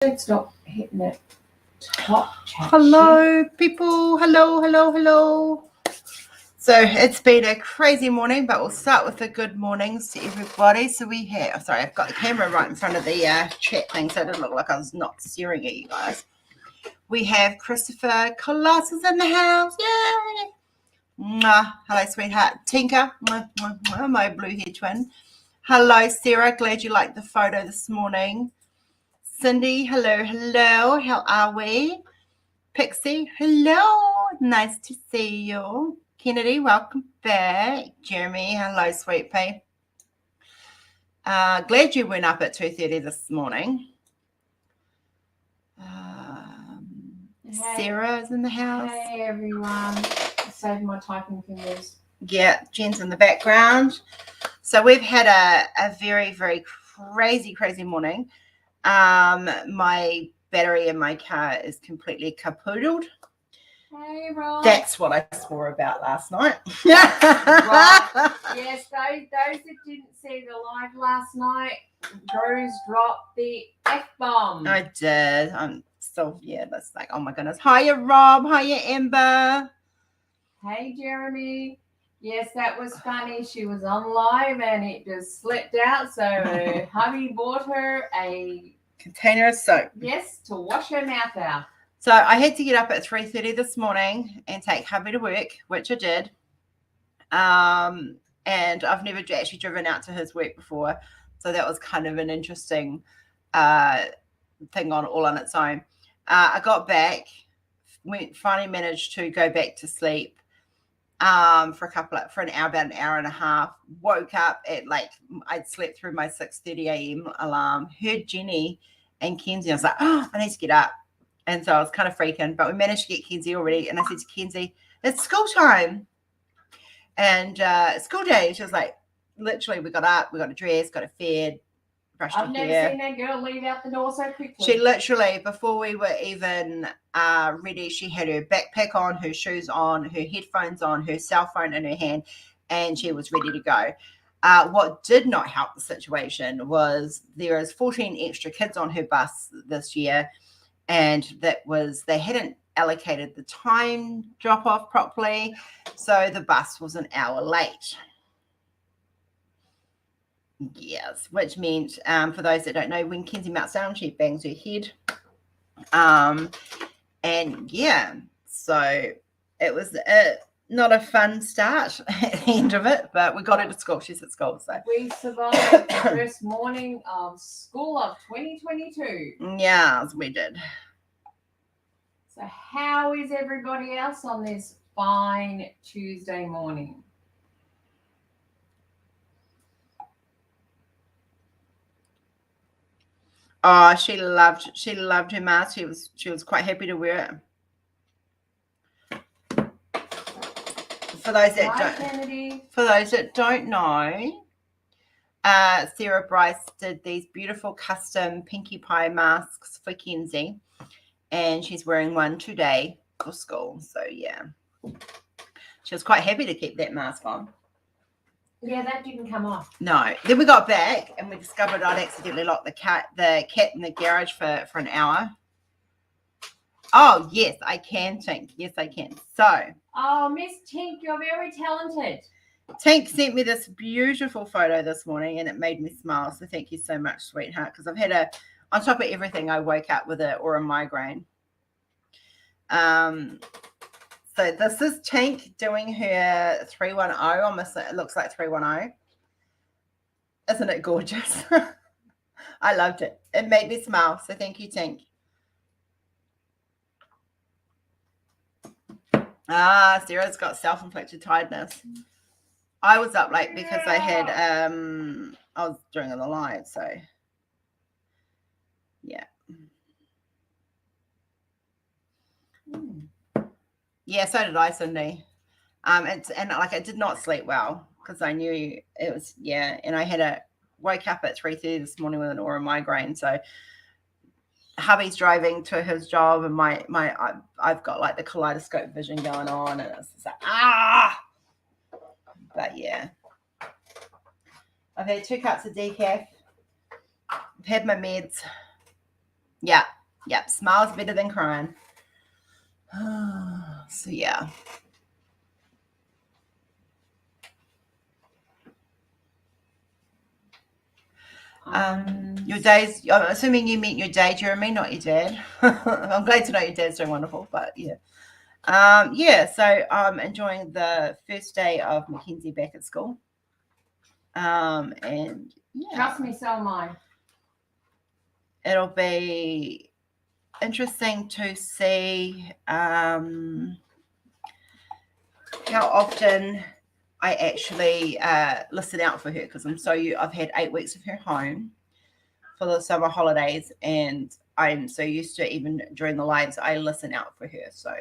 Don't stop hitting it. Top chat. Hello, people. Hello. So it's been a crazy morning, but we'll start with the good mornings to everybody. So we have, sorry, I've got the camera right in front of the chat thing, so it didn't look like I was not staring at you guys. We have Christopher Colossus in the house. Yay! Mwah. Hello, sweetheart. Tinker, mwah, mwah, mwah, my blue hair twin. Hello, Sarah. Glad you liked the photo this morning. Cindy, hello. How are we? Pixie, hello. Nice to see you. Kennedy, welcome back. Jeremy, hello, sweet pea. Glad you went up at 2:30 this morning. Sarah's in the house. Hey, everyone. Save my typing fingers. Yeah, Jen's in the background. So we've had a very, very crazy morning. My battery in my car is completely kapoodled. Hey, Rob. That's what I swore about last night. Right. Yes, those that didn't see the live last night, Rose dropped the F-bomb. I did. I'm still, that's like, oh my goodness. Hiya, Rob. Hiya, Amber. Hey, Jeremy. Yes, that was funny. She was on live and it just slipped out. So her hubby bought her a container of soap. Yes, to wash her mouth out. So I had to get up at 3:30 this morning and take hubby to work, which I did. And I've never actually driven out to his work before. So that was kind of an interesting thing all on its own. I got back, finally managed to go back to sleep for an hour, about an hour and a half. Woke up at I'd slept through my 6:30 a.m. alarm, heard Jenny and Kenzie. I was like, oh, I need to get up. And so I was kind of freaking, but we managed to get Kenzie already. And I said to Kenzie, it's school time. And school day. She was like, literally, we got up, we got a dress, got a fed, brushed her hair. I've never seen that girl leave out the door so quickly. She literally, before we were even ready, she had her backpack on, her shoes on, her headphones on, her cell phone in her hand, and she was ready to go. What did not help the situation was there is 14 extra kids on her bus this year, and they hadn't allocated the time drop off properly, so the bus was an hour late. Yes, which meant, for those that don't know, when Kenzie melts down, she bangs her head. And yeah, so it was not a fun start at the end of it, but we got her to school. She's at school, so we survived the first morning of school of 2022. Yes, we did. So how is everybody else on this fine Tuesday morning? Oh, she loved her mask. She was quite happy to wear it. For those that don't know, Sarah Bryce did these beautiful custom Pinkie Pie masks for Kenzie, and she's wearing one today for school. So yeah, she was quite happy to keep that mask on. Yeah, that didn't come off. No. Then we got back and we discovered I'd accidentally locked the cat in the garage for an hour. Oh, yes, I can, Tink. Yes, I can. So. Oh, Miss Tink, you're very talented. Tink sent me this beautiful photo this morning and it made me smile. So thank you so much, sweetheart, because I've had on top of everything, I woke up with a migraine. So this is Tink doing her 310. Almost, it looks like 310. Isn't it gorgeous? I loved it. It made me smile. So thank you, Tink. Sarah's got self-inflicted tiredness. I was up late because I had I was doing on the live, so yeah. Yeah, so did I, Cindy. I did not sleep well because I knew it was, and I woke up at 3:30 this morning with an aura migraine. So hubby's driving to his job and I've got like the kaleidoscope vision going on and it's just like, but yeah. I've had 2 cups of decaf. I've had my meds. Yeah. Smile's better than crying. So yeah. Your days, I'm assuming you meant your day, Jeremy, not your dad. I'm glad to know your dad's doing wonderful, but yeah. So I'm enjoying the first day of Kenzie back at school. And yeah. Trust me, so am I. It'll be interesting to see how often I actually listen out for her, because I've had 8 weeks of her home for the summer holidays, and I'm so used to, even during the lives, I listen out for her. So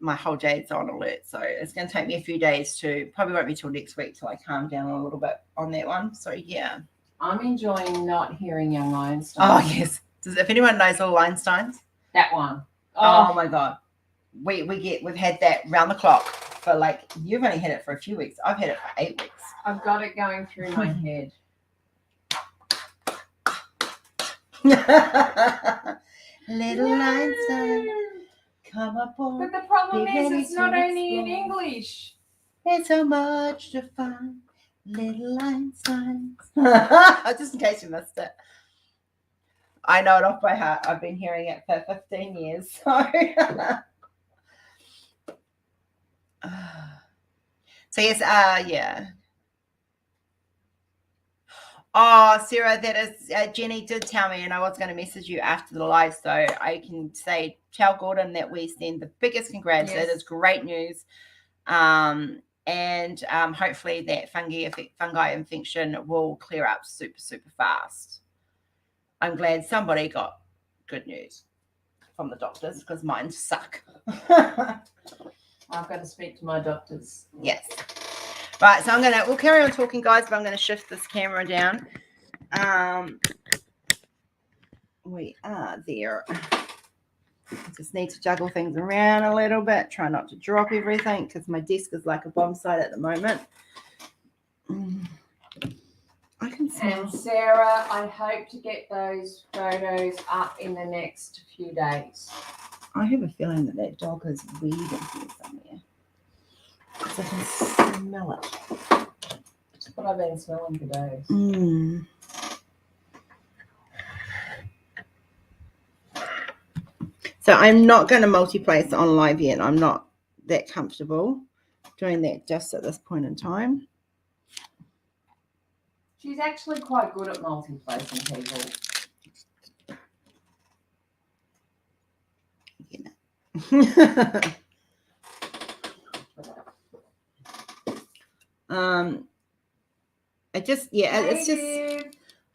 my whole day's on alert, so it's going to take me a few days to, probably won't be till next week till I calm down a little bit on that one. So yeah, I'm enjoying not hearing young Einstein. Oh yes, if anyone knows all Einsteins, that one. Oh my god, we've had that round the clock for, like, you've only had it for a few weeks, I've had it for 8 weeks. I've got it going through my head. Little Einstein, come aboard. But the problem is, it's not only in English. There's so much to find, little Einstein. Just in case you missed it. I know it off by heart. I've been hearing it for 15 years. So, yes, yeah. Oh, Sarah, that is, Jenny did tell me, and I was going to message you after the live, so I can say, tell Gordon that we send the biggest congrats. Yes. It is great news. And hopefully that fungi infection will clear up super, super fast. I'm glad somebody got good news from the doctors, because mine suck. I've got to speak to my doctors. Yes. Right, so we'll carry on talking, guys, but I'm going to shift this camera down. We are there. I just need to juggle things around a little bit, try not to drop everything, because my desk is like a bomb site at the moment. I can smell. And Sarah, I hope to get those photos up in the next few days. I have a feeling that dog is weed in here somewhere. Because I can smell it. That's what I've been smelling for days. So I'm not going to multi-place on live yet. I'm not that comfortable doing that just at this point in time. She's actually quite good at multi-placing people. Yeah.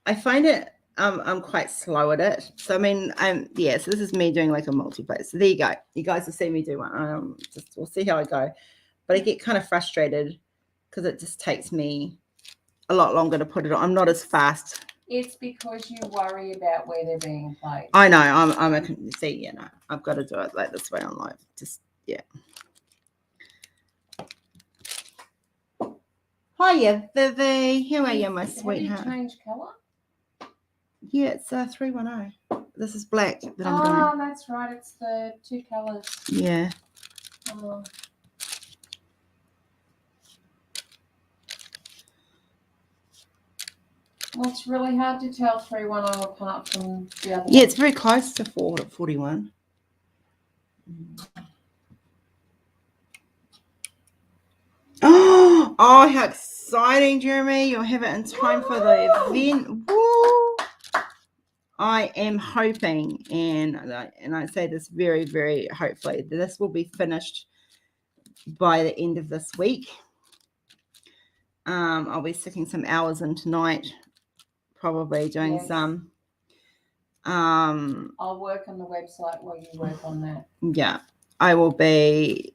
I find it, I'm quite slow at it. So, I mean, so this is me doing like a multi-place. So there you go. You guys will see me do one. We'll see how I go. But I get kind of frustrated because it just takes me a lot longer to put it on. I'm not as fast. It's because you worry about where they're being placed. I know. I've got to do it like this way on live. Yeah. Hiya, Vivi. How are you, my sweetheart? Have you changed colour? Yeah, it's 310. This is black that I'm doing. Oh, that's right. It's the 2 colours. Yeah. Oh. Well, it's really hard to tell 310 apart from the other. Yeah, it's very close to 41. Oh, how exciting, Jeremy. You'll have it in time for the event. Woo! I am hoping, and I say this very, very hopefully, that this will be finished by the end of this week. I'll be sticking some hours in tonight, probably doing some. I'll work on the website while you work on that. Yeah, I will be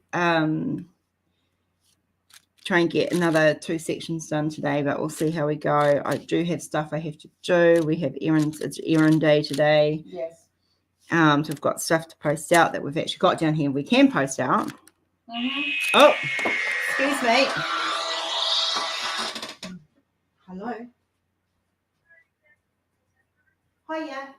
try and get another 2 sections done today, but we'll see how we go. I do have stuff I have to do. We have errands. It's errand day today. Yes. So we've got stuff to post out that we've actually got down here. We can post out. Mm-hmm. Oh, excuse me. Hello. Hiya.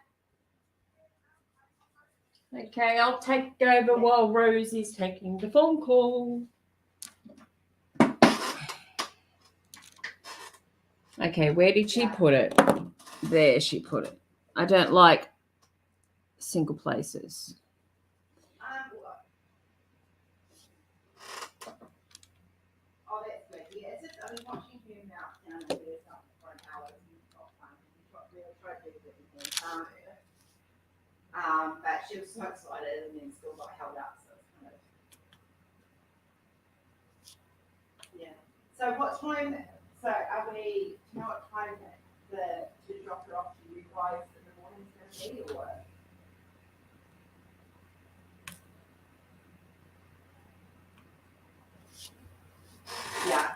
Okay, I'll take over while Rosie's taking the phone call. Okay, where did she put it? There she put it. I don't like single places. Oh, that's good. Yeah, it's just, I mean, watching him out down and do something for an hour, he's got fun. He's got really tried to do everything. But she was so excited and then still got held up, so it's kind of, yeah. So what time, so are we, do you know what time to drop her off to you guys in the morning is going to be, or? Yeah.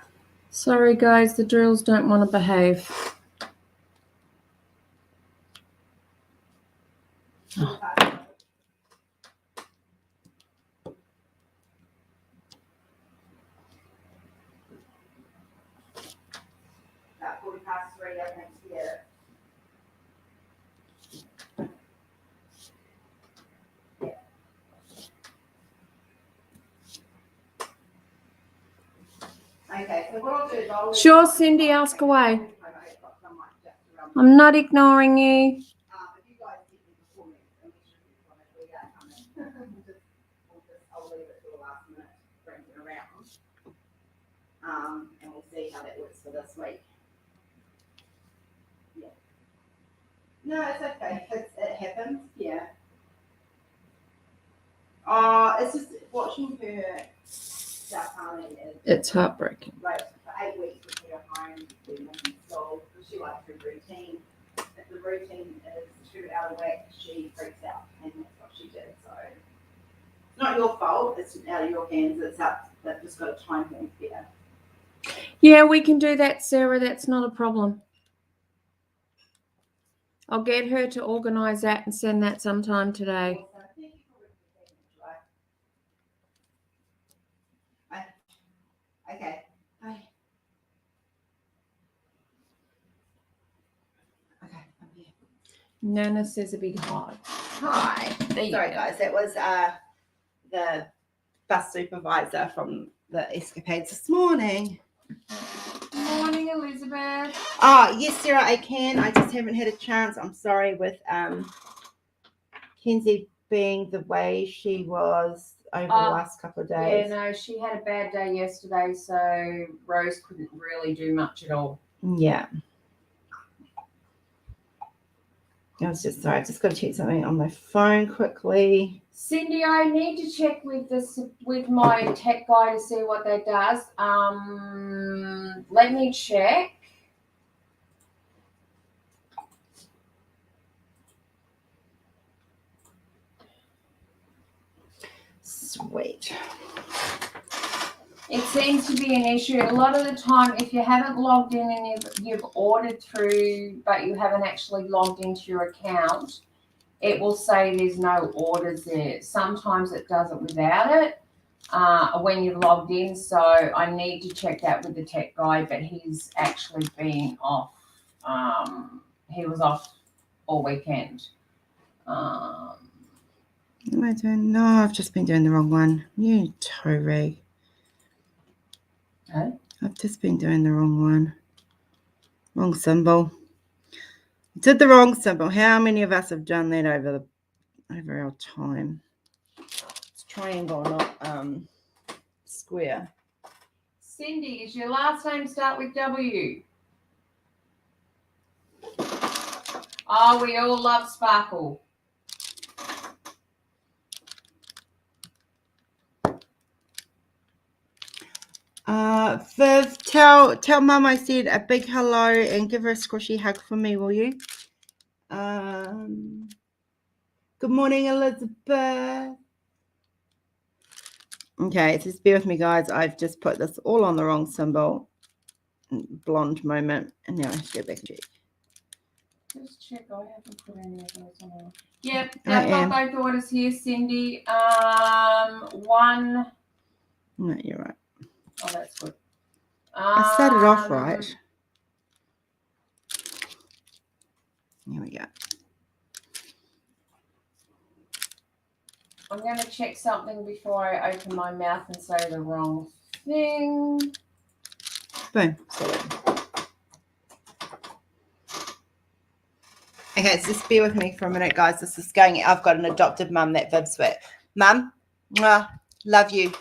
Sorry, guys, the drills don't want to behave. Oh. About 3:40, I think, yeah. Okay, so what I'll do is Sure, Cindy, ask away. I'm not ignoring you. If you guys get me before me, then we should be on it. We are coming. I'll leave it till the last minute, bring it around. And we'll see how that works for this week. Yeah. No, it's okay. It happens. Yeah. It's just watching her self-harming is. It's heartbreaking. Like for 8 weeks we put her home, we live in school, because she likes her routine. If the routine is too out of whack, she freaks out, and that's what she did. So it's not your fault, it's out of your hands, it's out, they've just got a time thing there. Yeah, we can do that, Sarah. That's not a problem. I'll get her to organise that and send that sometime today. Okay. Bye. Okay, I'm here. Nana says a big hi. Hi. Sorry, guys. That was the bus supervisor from the escapades this morning. Morning, Elizabeth. Yes, Sarah, I can. I just haven't had a chance. I'm sorry with Kenzie being the way she was over the last couple of days. Yeah, no, she had a bad day yesterday, so Rose couldn't really do much at all. Yeah. I was just sorry. I just got to check something on my phone quickly. Cindy, I need to check with my tech guy to see what that does. Let me check. Sweet. It seems to be an issue. A lot of the time, if you haven't logged in and you've ordered through, but you haven't actually logged into your account, it will say there's no orders there. Sometimes it does it without it when you've logged in. So I need to check that with the tech guy, but he's actually been off. He was off all weekend. What am I doing? No, I've just been doing the wrong one. You toe rag. Okay. I've just been doing the wrong one. Wrong symbol. Did the wrong symbol. How many of us have done that over our time? It's triangle, not square. Cindy, is your last name start with W? Oh, we all love Sparkle. Viv, tell Mum I said a big hello and give her a squishy hug for me, will you? Good morning, Elizabeth. Okay, just bear with me, guys. I've just put this all on the wrong symbol. Blonde moment, and now I have to go back and check. Just check. I haven't put any of those on. Yep, I've got both orders here, Cindy. One. No, you're right. Oh, that's good. I started off right. Here we go. I'm going to check something before I open my mouth and say the wrong thing. Boom. Okay, so just bear with me for a minute, guys. This is going. I've got an adopted mum that Viv's with. Mum, mwah, love you.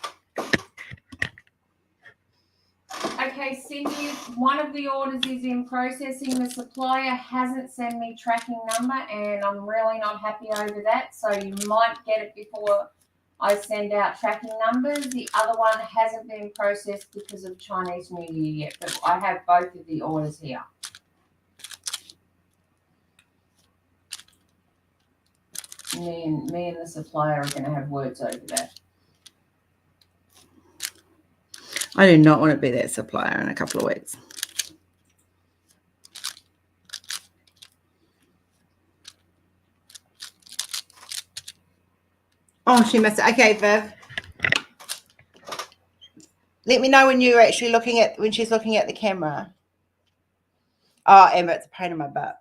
Okay, Cindy, one of the orders is in processing. The supplier hasn't sent me tracking number, and I'm really not happy over that. So you might get it before I send out tracking numbers. The other one hasn't been processed because of Chinese New Year yet, but I have both of the orders here. Me and the supplier are going to have words over that. I do not want to be that supplier in a couple of weeks. Oh, she missed it. Okay, Viv. Let me know when you're actually when she's looking at the camera. Oh, Emma, it's a pain in my butt.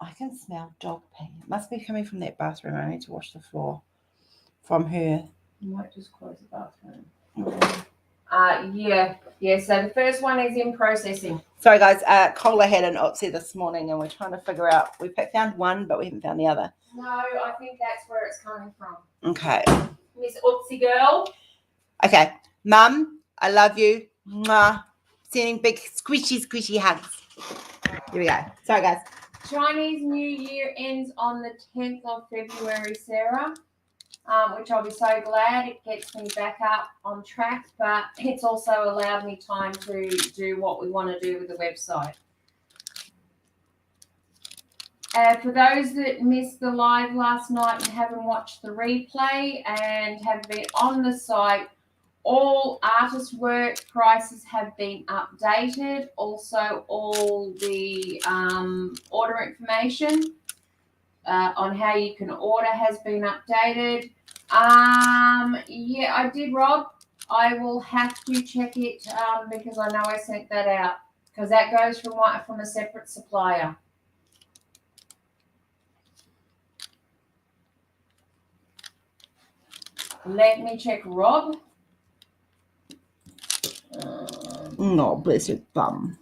I can smell dog pee. It must be coming from that bathroom. I need to wash the floor from her. You might just close the bathroom. Yeah. So the first one is in processing. Sorry, guys. Cola had an oopsie this morning, and we're trying to figure out. We found one, but we haven't found the other. No, I think that's where it's coming from. Okay. Miss Oopsie girl. Okay, Mum, I love you. Mwah. Sending big squishy hugs. Here we go. Sorry, guys. Chinese New Year ends on the 10th of February, Sarah, which I'll be so glad. It gets me back up on track, but it's also allowed me time to do what we want to do with the website. For those that missed the live last night and haven't watched the replay and have been on the site, all artist work prices have been updated. Also, all the order information on how you can order has been updated. Yeah, I did, Rob. I will have to check it because I know I sent that out because that goes from a separate supplier. Let me check, Rob. No, bless your bum.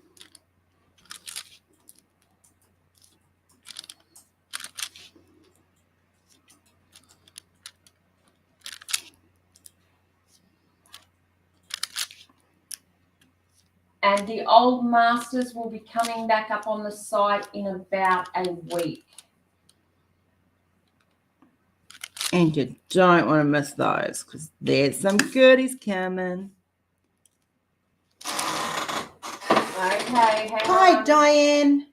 And the old masters will be coming back up on the site in about a week. And you don't want to miss those because there's some goodies coming. Okay. Hi, Diane.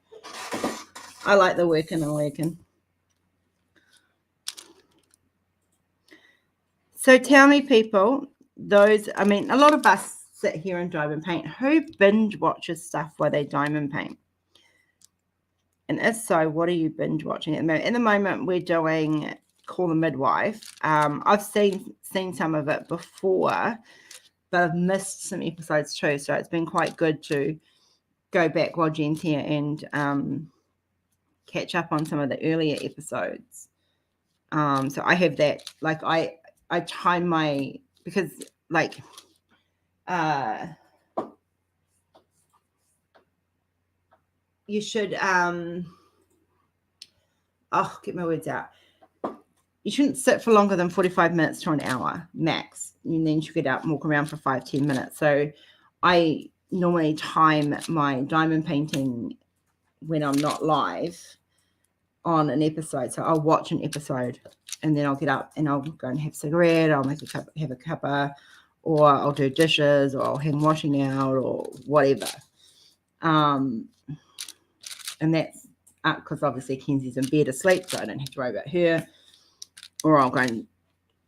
I like the working and working. So tell me, people, a lot of us sit here and diamond paint. Who binge watches stuff while they diamond paint? And if so, what are you binge watching at the moment? At the moment, we're doing Call the Midwife. I've seen some of it before, but I've missed some episodes too. So it's been quite good to go back while Jen's here and catch up on some of the earlier episodes. So I have that. Like I time my because like you should get my words out. You shouldn't sit for longer than 45 minutes to an hour max. And then you should get out and walk around for 5-10 minutes. So I normally time my diamond painting when I'm not live on an episode. So I'll watch an episode and then I'll get up and I'll go and have a cigarette. I'll have a cuppa, or I'll do dishes, or I'll hang washing out, or whatever. And that's because obviously Kenzie's in bed asleep, so I don't have to worry about her. Or I'll go and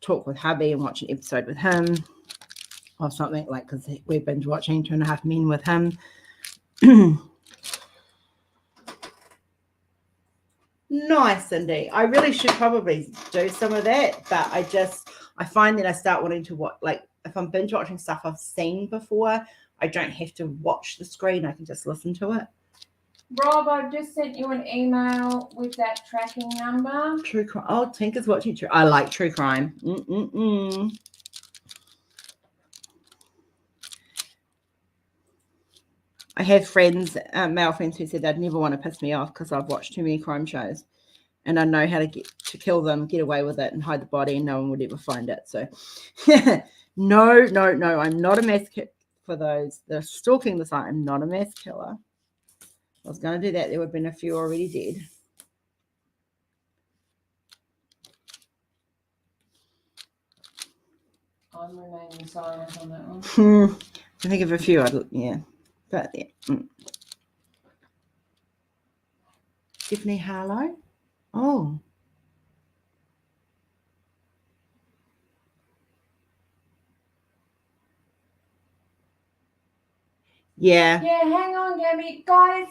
talk with hubby and watch an episode with him or something, like, because we've been watching 2.5 Men with him. Nice, Cindy. I really should probably do some of that, but I find that I start wanting to watch, like, if I'm binge watching stuff I've seen before, I don't have to watch the screen. I can just listen to it. Rob, I've just sent you an email with that tracking number. True crime. Oh, Tinker's watching true. I like true crime. I have friends, male friends, who said they'd never want to piss me off because I've watched too many crime shows, and I know how to kill them, get away with it, and hide the body, and no one would ever find it. So, no, I'm not a mass killer. For those that are stalking the site, I'm not a mass killer. I was going to do that. There would have been a few already dead. I'm remaining silent on that one. I think of a few. Yeah. But yeah. Tiffany Harlow. Oh. Yeah. Yeah, hang on, Gabby. Guys,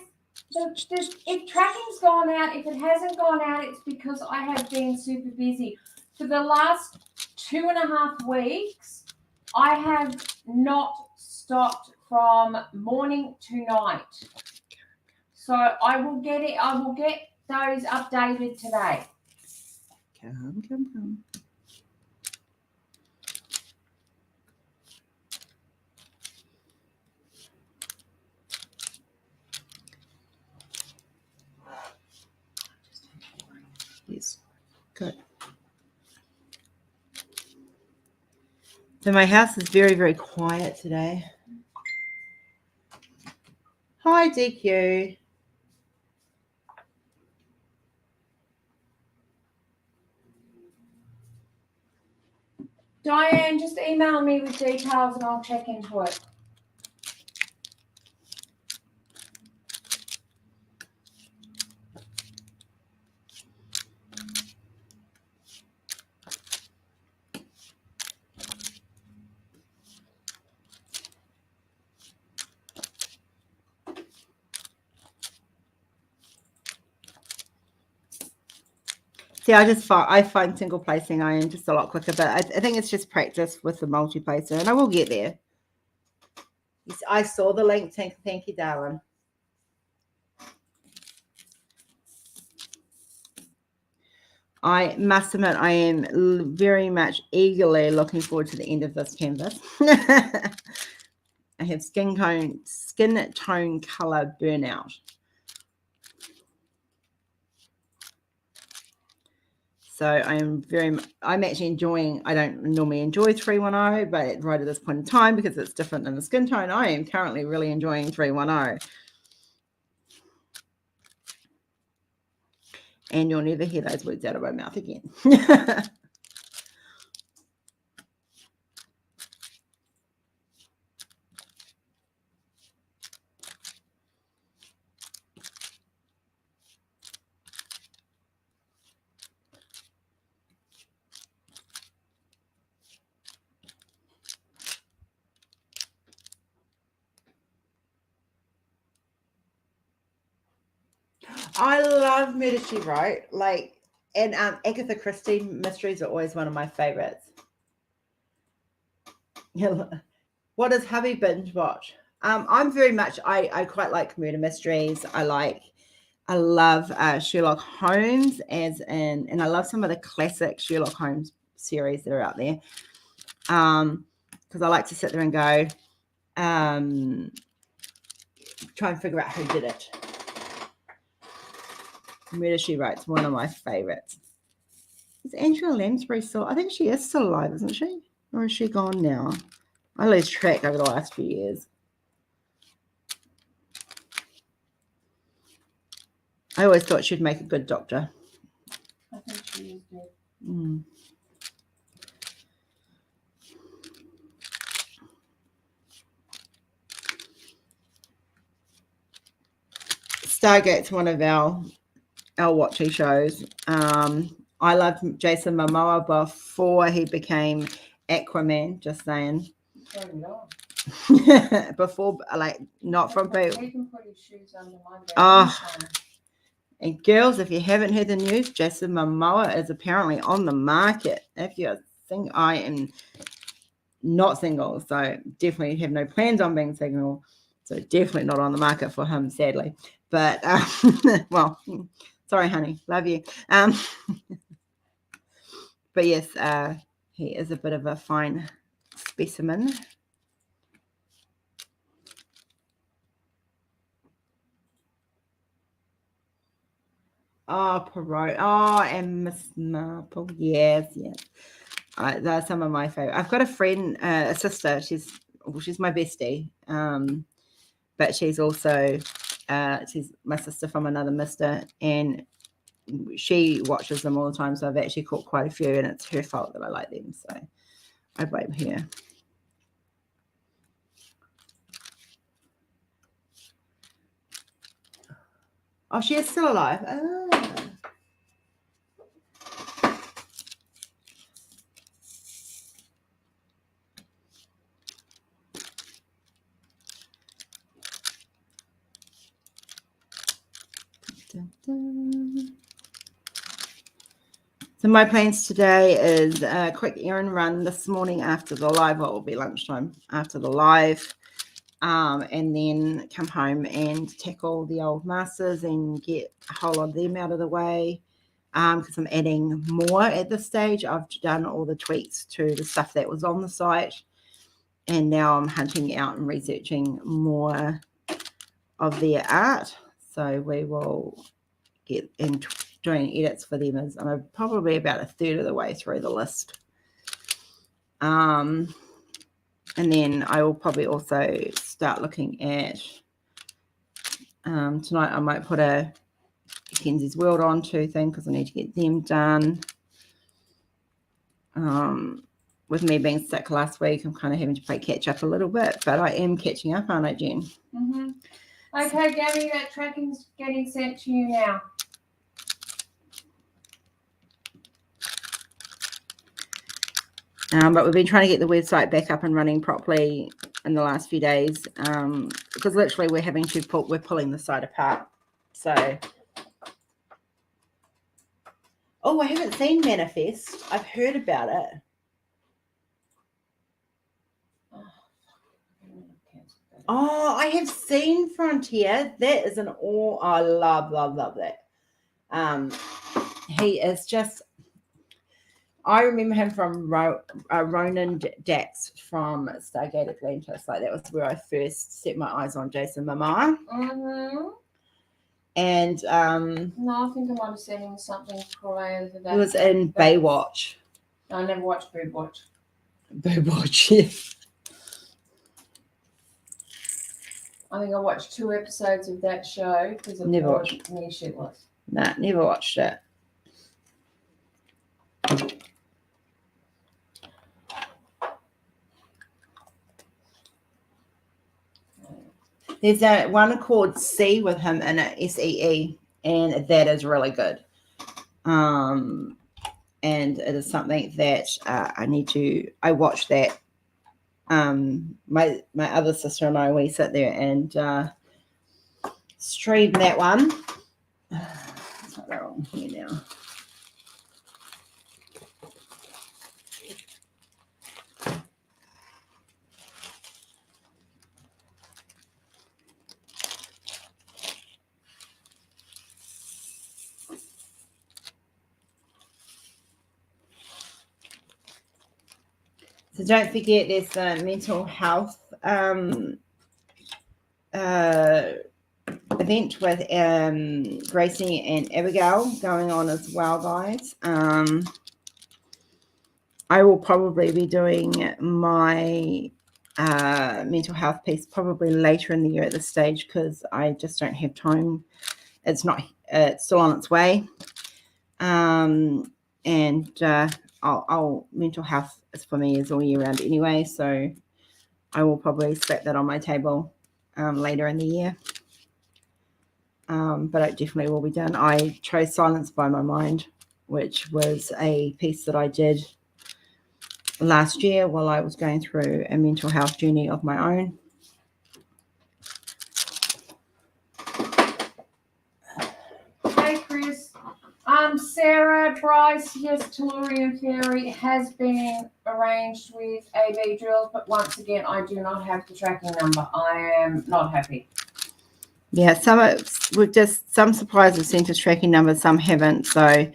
if tracking's gone out, if it hasn't gone out, it's because I have been super busy. For the last 2.5 weeks, I have not stopped from morning to night. So I will get those updated today. Come. Yes. Good. So my house is very, very quiet today. Hi, DQ. Diane, just email me with details and I'll check into it. See, I find single placing I am just a lot quicker, but I think it's just practice with the multi-placer, and I will get there. Yes, I saw the link. Thank you, darling. I must admit, I am very much eagerly looking forward to the end of this canvas. I have skin tone color burnout. So I'm actually enjoying, I don't normally enjoy 310, but right at this point in time, because it's different than the skin tone, I am currently really enjoying 310. And you'll never hear those words out of my mouth again. I love Murder, She Wrote. And Agatha Christie mysteries are always one of my favorites. What does hubby binge watch? I'm very much, I quite like murder mysteries. I love Sherlock Holmes and I love some of the classic Sherlock Holmes series that are out there. Because I like to sit there and go, try and figure out who did it. Murder, She Wrote's one of my favorites. Is Angela Lansbury still? I think she is still alive, isn't she? Or is she gone now? I lose track over the last few years. I always thought she'd make a good doctor. I think she is dead. Stargate's one of our watching shows. I loved Jason Momoa before he became Aquaman, just saying. Before, not from people. He can put his shoes under my bed. And girls, if you haven't heard the news, Jason Momoa is apparently on the market. If you're single, I am not single, so definitely have no plans on being single. So definitely not on the market for him, sadly. But, well, sorry, honey. Love you. But yes, he is a bit of a fine specimen. Oh, Perot. Oh, and Miss Marple. Yes, yes. They're some of my favorite. I've got a friend, a sister. She's my bestie. But she's also she's my sister from another mister, and she watches them all the time. So I've actually caught quite a few, and it's her fault that I like them. So I blame her. Oh, she is still alive. Oh. Dun, dun. So my plans today is a quick errand run this morning after the live. Well, it will be lunchtime after the live. And then come home and tackle the old masters and get a whole lot of them out of the way, because I'm adding more at this stage. I've done all the tweaks to the stuff that was on the site, and now I'm hunting out and researching more of their art. So we will get in doing edits for them. As I'm probably about a third of the way through the list. And then I will probably also start looking at, tonight I might put a Kenzie's World on too thing, because I need to get them done. With me being sick last week, I'm kind of having to play catch up a little bit, but I am catching up, aren't I, Jen? Mm-hmm. Okay, Gabby, that tracking's getting sent to you now. But we've been trying to get the website back up and running properly in the last few days, because literally we're pulling the site apart. So, oh, I haven't seen Manifest. I've heard about it. Oh, I have seen Frontier. That is I love that. He is just. I remember him from Ronan Dax from Stargate Atlantis. Like, that was where I first set my eyes on Jason Momoa. Mm-hmm. And no, I think I might have seen him something prior to that. He was in Baywatch. I never watched Baywatch. Baywatch, yeah. I think I watched 2 episodes of that show because it Never bored watched. me shitless. Nah, never watched it. There's a one called C with him in it, SEE, and that is really good. And it is something that I watched that. My other sister and I, we sit there and stream that one. It's not wrong here now. So don't forget there's the mental health event with Gracie and Abigail going on as well, guys. I will probably be doing my mental health piece probably later in the year at this stage, because I just don't have time. It's still on its way. I'll mental health is for me is all year round anyway, so I will probably slap that on my table later in the year. But it definitely will be done. I chose Silence by My Mind, which was a piece that I did last year while I was going through a mental health journey of my own. Hey, Chris. Sarah, Bryce, yes, Tellurian Fairy has been arranged with AB Drills, but once again, I do not have the tracking number. I am not happy. Yeah, some suppliers have sent us tracking numbers, some haven't. So,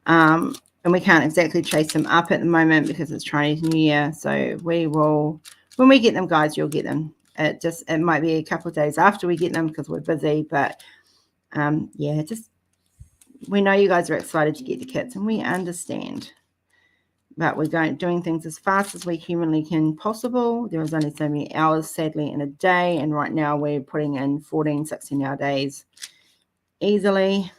and we can't exactly chase them up at the moment because it's Chinese New Year. So we will, when we get them, guys, you'll get them. It might be a couple of days after we get them because we're busy, but yeah, we know you guys are excited to get the kits, and we understand. But we're doing things as fast as we humanly can possible. There is only so many hours, sadly, in a day, and right now we're putting in 14, 16-hour days easily.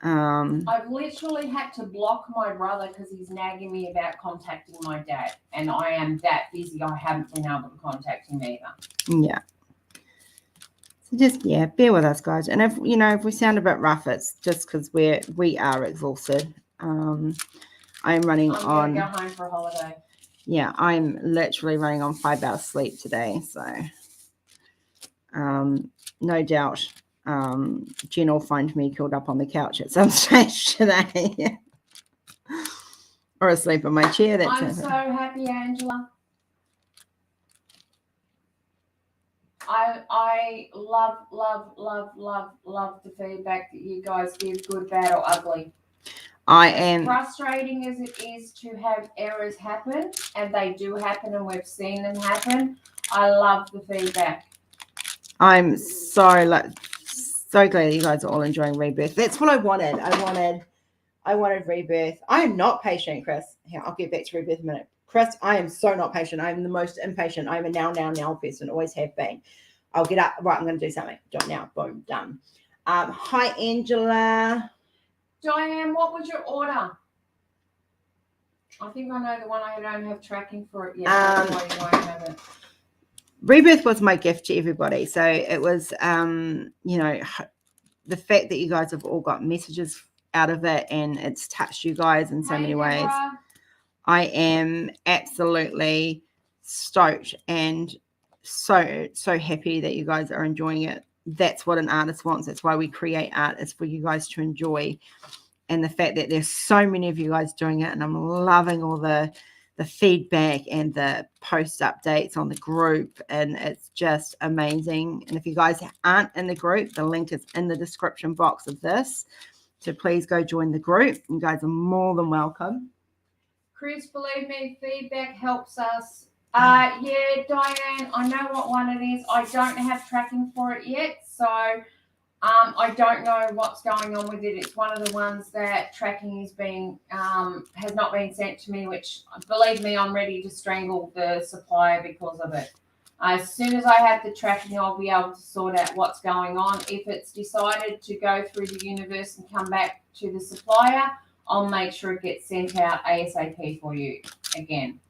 I've literally had to block my brother because he's nagging me about contacting my dad, and I am that busy. I haven't been able to contact him either. Yeah. So just bear with us, guys. And if we sound a bit rough, it's just because we are exhausted. I'm running I'm gonna go home for a holiday. Yeah, I'm literally running on 5 hours sleep today. So, no doubt, Jen will find me curled up on the couch at some stage today, or asleep in my chair. I'm so happy, Angela. I love the feedback that you guys give, good, bad, or ugly. As frustrating as it is to have errors happen, and they do happen, and we've seen them happen. I love the feedback. I'm so glad that you guys are all enjoying Rebirth. That's what I wanted. I wanted Rebirth. I am not patient, Chris. Here, I'll get back to Rebirth in a minute. Chris, I am so not patient. I'm the most impatient. I'm a now person. Always have been. I'll get up. Right, I'm going to do something. Do it now. Boom, done. Hi, Angela. Diane, what was your order? I think I know the one. I don't have tracking for it yet. That's why you won't have it. Rebirth was my gift to everybody. So it was, the fact that you guys have all got messages out of it, and it's touched you guys in so many ways. I am absolutely stoked and so happy that you guys are enjoying it. That's what an artist wants. That's why we create art. It's for you guys to enjoy. And the fact that there's so many of you guys doing it, and I'm loving all the feedback and the post updates on the group, and it's just amazing. And if you guys aren't in the group, the link is in the description box of this. So please go join the group. You guys are more than welcome. Chris, believe me, feedback helps us. Yeah, Diane, I know what one it is. I don't have tracking for it yet, so I don't know what's going on with it. It's one of the ones that tracking has not been sent to me, which, believe me, I'm ready to strangle the supplier because of it. As soon as I have the tracking, I'll be able to sort out what's going on. If it's decided to go through the universe and come back to the supplier, I'll make sure it gets sent out ASAP for you again.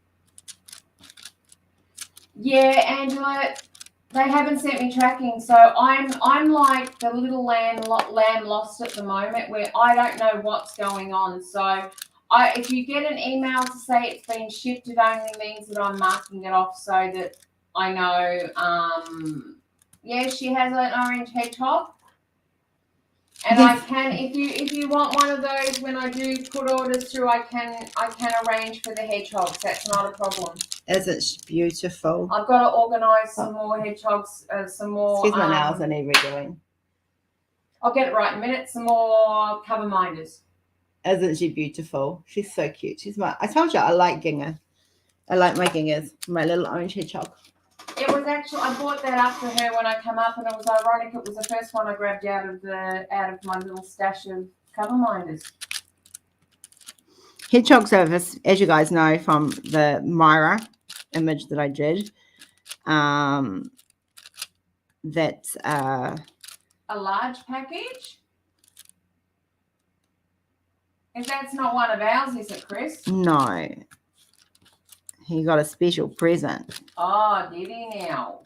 Yeah, Angela, they haven't sent me tracking, so I'm like the little lamb lost at the moment, where I don't know what's going on. So if you get an email to say it's been shipped, it only means that I'm marking it off so that I know. Yeah, she has an orange hedgehog. And I can, if you want one of those, when I do put orders through, I can arrange for the hedgehogs. That's not a problem. Isn't she beautiful? I've got to organise some more hedgehogs, some more. Excuse my nails, I need redoing. I'll get it right in a minute. Some more cover minders. Isn't she beautiful? She's so cute. I told you I like Ginger. I like my Gingers, my little orange hedgehog. It was actually, I bought that up for her when I come up, and it was ironic. It was the first one I grabbed out of my little stash of cover minders. Hedgehog service, as you guys know from the Myra image that I did, that's a large package. If that's not one of ours, is it, Chris? No. He got a special present. Oh, did he now?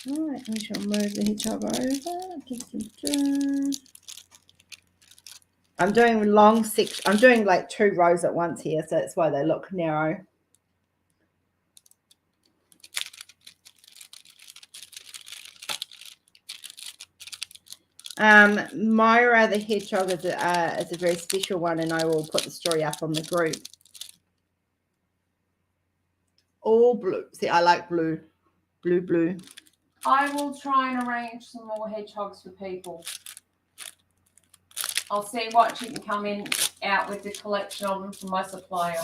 All right, we shall move the hedgehog over. I'm doing I'm doing like 2 rows at once here, so that's why they look narrow. Myra the hedgehog is a very special one, and I will put the story up on the group. All blue. See, I like blue. Blue. I will try and arrange some more hedgehogs for people. I'll see what she can come in out with the collection of them from my supplier.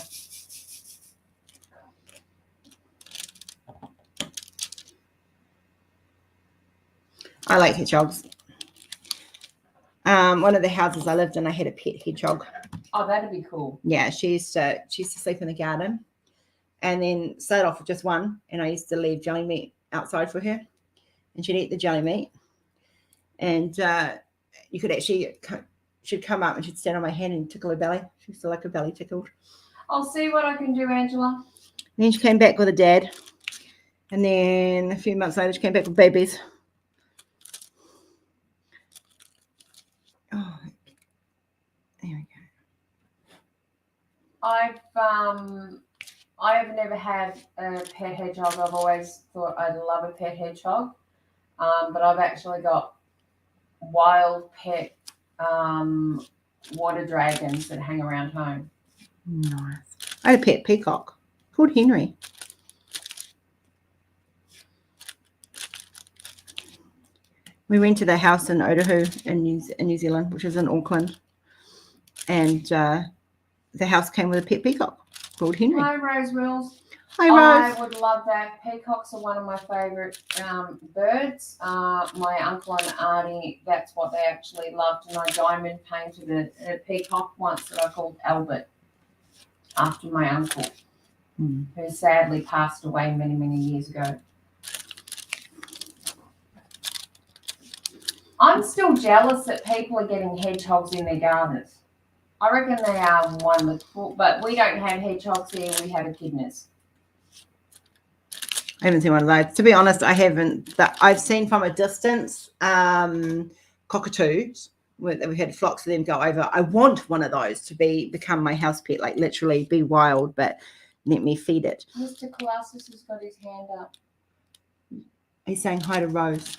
I like hedgehogs. One of the houses I lived in, I had a pet hedgehog. Oh, that'd be cool. Yeah, she used to sleep in the garden, and then started off with just one, and I used to leave jelly meat outside for her, and she'd eat the jelly meat, and you could actually, she'd come up and she'd stand on my hand and tickle her belly. She used to like her belly tickled. I'll see what I can do, Angela. And then she came back with a dad, and then a few months later she came back with babies. Oh, there we go. I have never had a pet hedgehog. I've always thought I'd love a pet hedgehog, but I've actually got wild pet water dragons that hang around home. Nice. I had a pet peacock called Henry. We rented a house in Otahu in New Zealand, which is in Auckland, and the house came with a pet peacock called Henry. Hi, Rose Wills. Hi, Rose. I would love that. Peacocks are one of my favourite birds. My uncle and auntie, that's what they actually loved. And I diamond painted a peacock once that I called Albert, after my uncle, who sadly passed away many, many years ago. I'm still jealous that people are getting hedgehogs in their gardens. I reckon they are wonderful, but we don't have hedgehogs here. We have echidnas. I haven't seen one of those. To be honest, I haven't. I've seen from a distance cockatoos. We had flocks of them go over. I want one of those to become my house pet, like literally be wild, but let me feed it. Mr. Colossus has got his hand up. He's saying hi to Rose.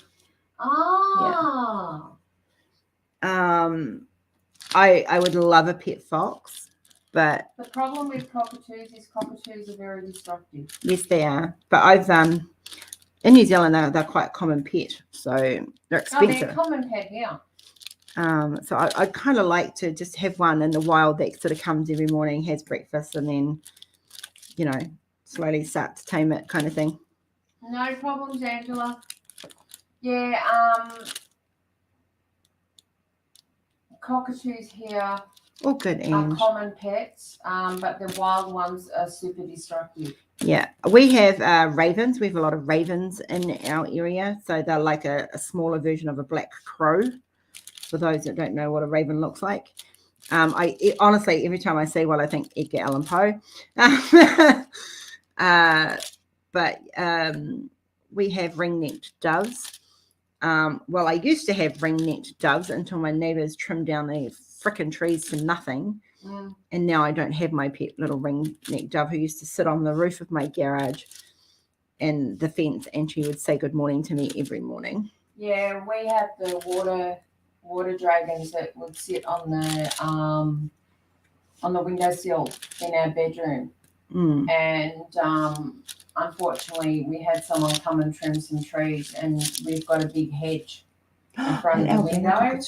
Ah. Yeah. I would love a pet fox, but The problem with cockatoos is cockatoos are very destructive. yes, they are. But I've in New Zealand they're quite a common pet, so they're expensive. Oh, they're a common pet here. So I'd kind of like to just have one in the wild that sort of comes every morning, has breakfast, and then, slowly start to tame it, kind of thing. No problems, Angela. Yeah, cockatoos here All good, are Ange. common pets, but the wild ones are super destructive. Yeah, we have ravens. We have a lot of ravens in our area, so they're like a smaller version of a black crow. For those that don't know what a raven looks like, honestly, every time I see one, I think Edgar Allan Poe. But we have ring-necked doves. Well, I used to have ring-necked doves until my neighbours trimmed down the frickin' trees to nothing. And now I don't have my pet little ring-necked dove who used to sit on the roof of my garage and the fence, and she would say good morning to me every morning. Yeah, we have the water dragons that would sit on the windowsill in our bedroom. And unfortunately, we had someone come and trim some trees, and we've got a big hedge in front of the window.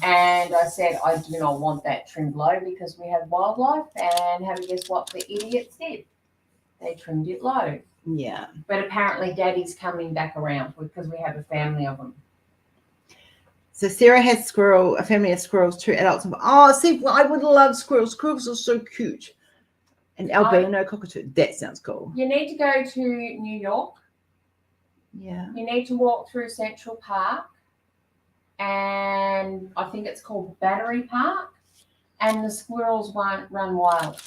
And I said, I do not want that trimmed low because we have wildlife. And have a guess what the idiots did? They trimmed it low. Yeah. But apparently, Daddy's coming back around because we have a family of them. So Sarah has a family of squirrels, 2 adults. See, I would love squirrels. Squirrels are so cute. An albino cockatoo. That sounds cool. You need to go to New York. Yeah. You need to walk through Central Park, and I think it's called Battery Park, and the squirrels won't run wild.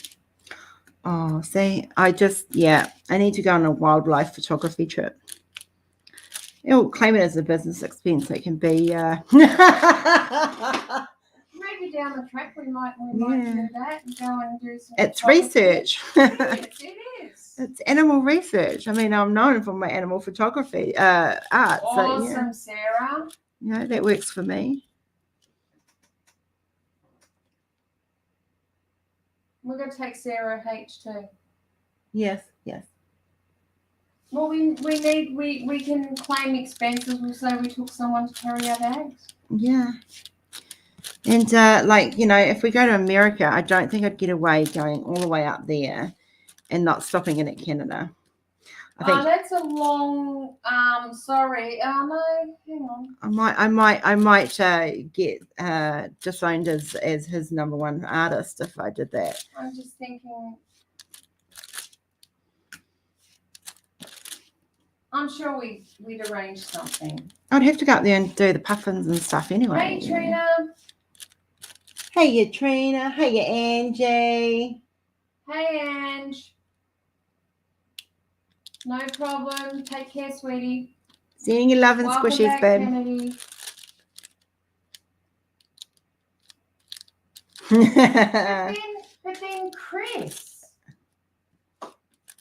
Oh, see, I need to go on a wildlife photography trip. It'll claim it as a business expense. So it can be. Maybe down the track we might do that and go and do some. It's research. It is. It's animal research. I mean, I'm known for my animal photography art. Awesome, so, yeah. Sarah. That works for me. We're going to take Sarah H too. Yes. Well, we can claim expenses. We'll say we took someone to carry our bags. Yeah. And if we go to America, I don't think I'd get away going all the way up there and not stopping in at Canada. I think that's a long. Sorry. No, hang on. I might get disowned as his number one artist if I did that. I'm just thinking. I'm sure we'd arrange something. I'd have to go up there and do the puffins and stuff anyway. Hey, Trina. Hey, you Trina. Hey, you Angie. Hey, Ange. No problem. Take care, sweetie. Seeing you loving Welcome squishies, back, babe. Kennedy. But then, Chris,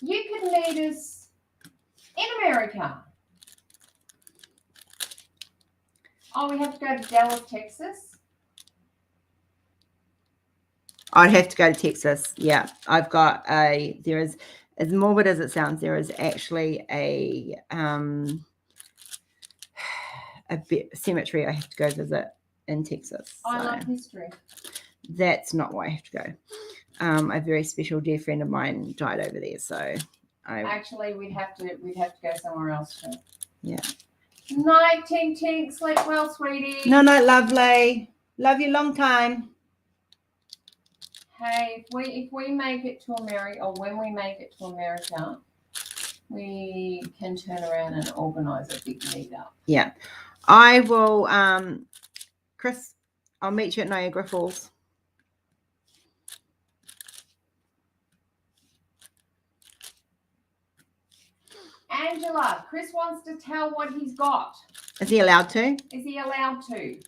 you could meet us in America. Oh, we have to go to Dallas, Texas. I'd have to go to Texas. Yeah, I've got there is, as morbid as it sounds, there is actually a cemetery I have to go visit in Texas. I love history. That's not why I have to go. A very special dear friend of mine died over there, so Actually, we'd have to go somewhere else too. Yeah. Night, Tink Tink. Sleep well, sweetie. No, lovely. Love you long time. Hey, if we make it to America, or when we make it to America, we can turn around and organise a big meetup. Yeah. I will, Chris, I'll meet you at Niagara Falls. Angela, Chris wants to tell what he's got. Is he allowed to? Is he allowed to?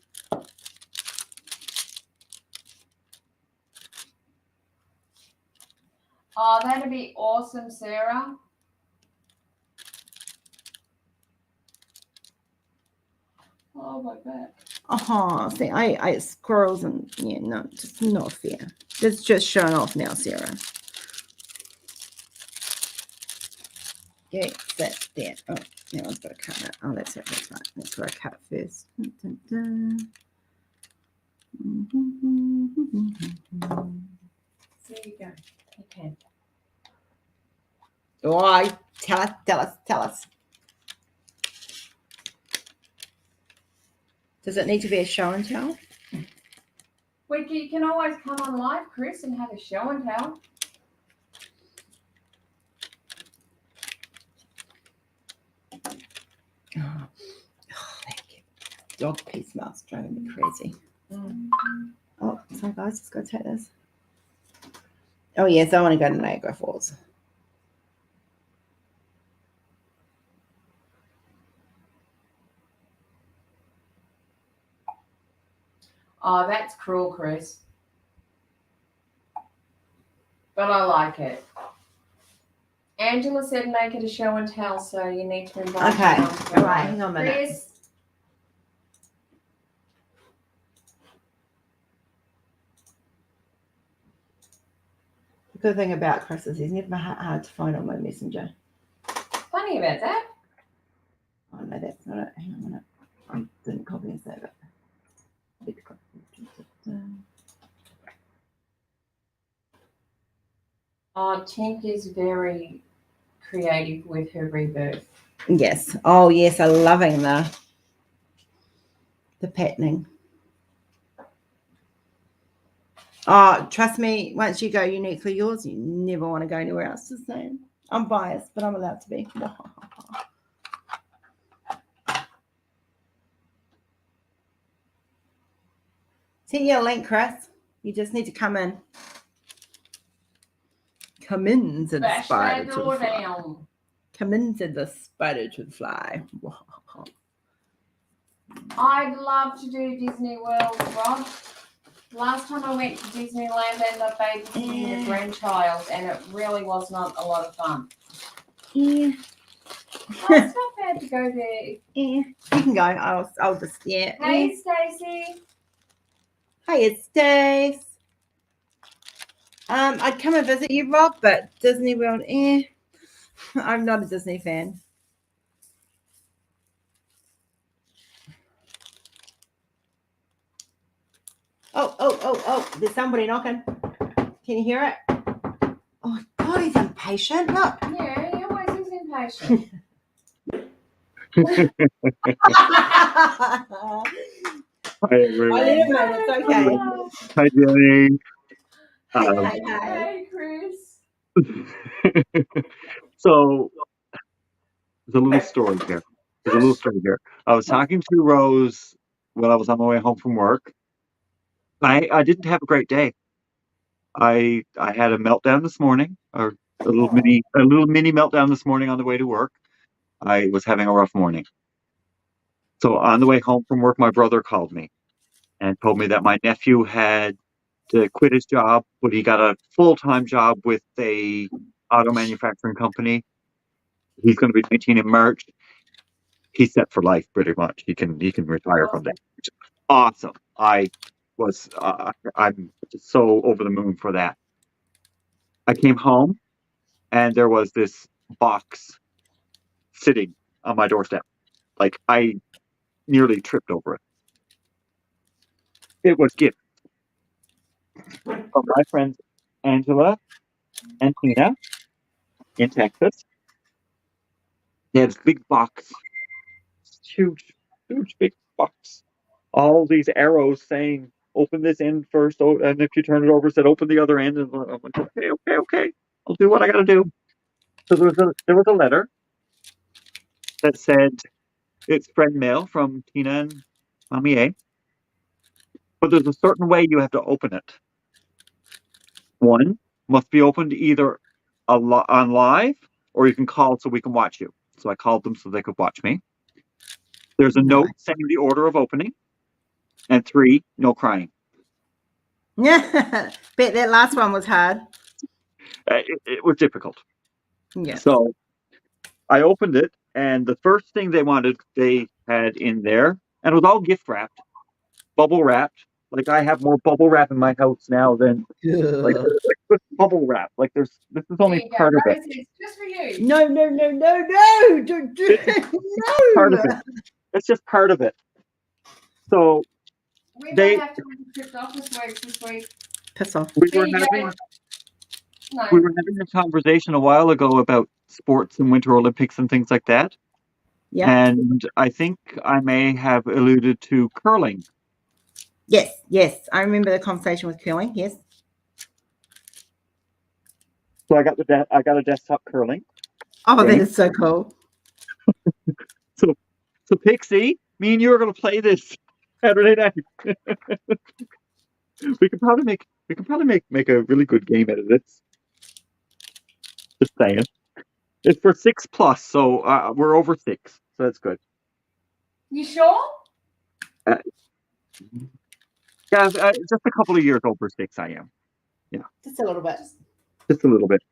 Oh, that'd be awesome, Sarah. Oh, my back. Oh, see, I squirrels and no, just not fair. It's just showing off now, Sarah. Yeah, that's there. Oh, now I've got to cut that. Oh, that's it. That's right. That's where I cut first. Dun, dun, dun. There you go. Okay. Oh, tell us. Does it need to be a show and tell? You can always come on live, Chris, and have a show and tell. Oh, thank you. Dog pee smells driving me crazy. Oh, sorry guys, just gotta take this. Oh yes, I want to go to Niagara Falls. Oh, that's cruel, Chris. But I like it. Angela said make it a show and tell, so you need to invite Okay. her on to All right, hang on a minute. Chris. The good thing about Chris is he's never hard to find on my messenger. Funny about that. Oh no, that's not it. Hang on a minute. I didn't copy and save it. Oh, Tink is very creative with her rebirth. Yes. Oh yes, I'm loving the patterning. Oh, trust me, once you go uniquely yours, you never want to go anywhere else. Just saying. I'm biased, but I'm allowed to be. Send you a link, Chris. You just need to come in. Come in, said the Bash spider that to the door fly. down. Come in, said the spider to the fly. I'd love to do Disney World, Rob. Last time I went to Disneyland, I ended up babysitting a grandchild, and it really was not a lot of fun. Yeah. Oh, it's not bad to go there. Yeah, you can go. I'll just yeah. Hey, Stacey. Hey, it's Stace. I'd come and visit you, Rob, but Disney World, I'm not a Disney fan. Oh, there's somebody knocking. Can you hear it? Oh, God, he's impatient. Look. Yeah, he always is impatient. Hi, I everyone. let him know. It's okay. Hi, Jenny. Hey. Hey, Chris. So there's a little story here. I was talking to Rose when I was on my way home from work. I didn't have a great day. I had a meltdown this morning, or a little mini meltdown this morning on the way to work. I was having a rough morning. So on the way home from work, my brother called me and told me that my nephew had to quit his job, but he got a full-time job with a auto manufacturing company. He's going to be 19 in March. He's set for life, pretty much. He can retire from that. Which is awesome. I'm just so over the moon for that. I came home and there was this box sitting on my doorstep. Like I nearly tripped over it. It was gift from my friends Angela and Tina in Texas. They had this big box, huge, huge big box. All these arrows saying, "Open this end first," and if you turn it over, it said, "Open the other end." And I went, "Okay, I'll do what I got to do." So there was a letter that said it's friend mail from Tina and Mommy A, but there's a certain way you have to open it. One must be opened either on live, or you can call so we can watch you. So I called them so they could watch me. There's a note saying the order of opening, and 3, no crying. Yeah. Bet that last one was hard. It was difficult. Yeah. So I opened it, and the first thing they had in there, and it was all gift wrapped, bubble wrapped. Like I have more bubble wrap in my house now than like this bubble wrap. Like this is There only you go, part of it. Rosie. It's just for you. No. Don't do Part of no. it. It's just part of it. So We they don't have to make a trip office works this week. Piss off. we There were you go. having No. we were having a conversation a while ago about sports and Winter Olympics and things like that. Yeah. And I think I may have alluded to curling. Yes. I remember the conversation with curling. Yes. So I got a desktop curling. Oh, that Right. is so cool. So Pixie, me and you are going to play this Saturday night. we could probably make a really good game out of this. Just saying. It's for 6+, so we're over 6, so that's good. You sure? Yeah, just a couple of years over 6, I am. Just a little bit. Just a little bit.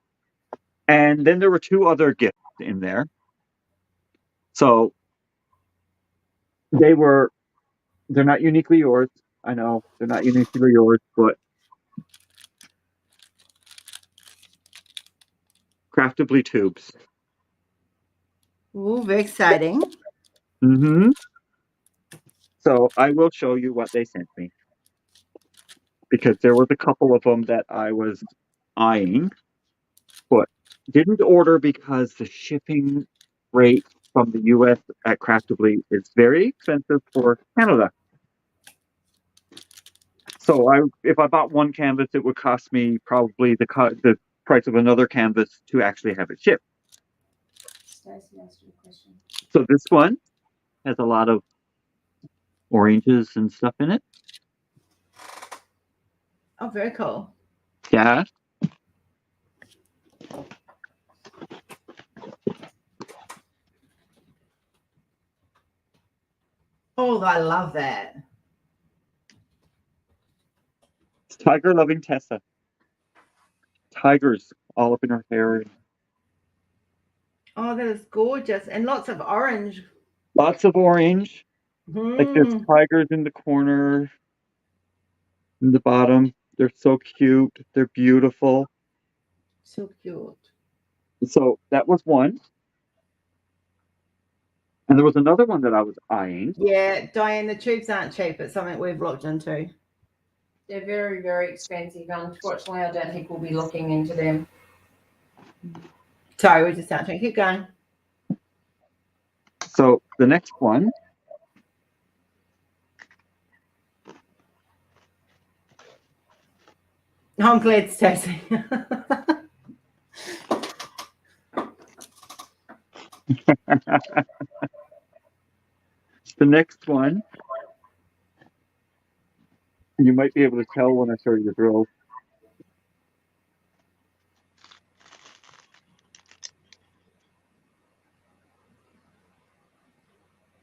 And then there were 2 other gifts in there. So they're not uniquely yours. I know they're not uniquely yours, but craftably tubes. Ooh, very exciting. Mm-hmm. So I will show you what they sent me. Because there was a couple of them that I was eyeing, but didn't order because the shipping rate from the US at Craftably is very expensive for Canada. So if I bought one canvas, it would cost me probably the price of another canvas to actually have it shipped. Stacey asked you a question. So this one has a lot of oranges and stuff in it. Oh, very cool. Yeah. Oh, I love that. It's tiger loving Tessa. Tigers all up in her hair. Oh, that is gorgeous. And lots of orange. Lots of orange. Like there's Mm. tigers in the corner, in the bottom. They're so cute. They're beautiful. So cute. So that was one. And there was another one that I was eyeing. Yeah, Diane, the tubes aren't cheap. It's something we've looked into. They're very, very expensive. Unfortunately, I don't think we'll be looking into them. Sorry, we're just answering. Keep going. So the next one. I'm glad, Stacey. The next one. You might be able to tell when I show you the drill.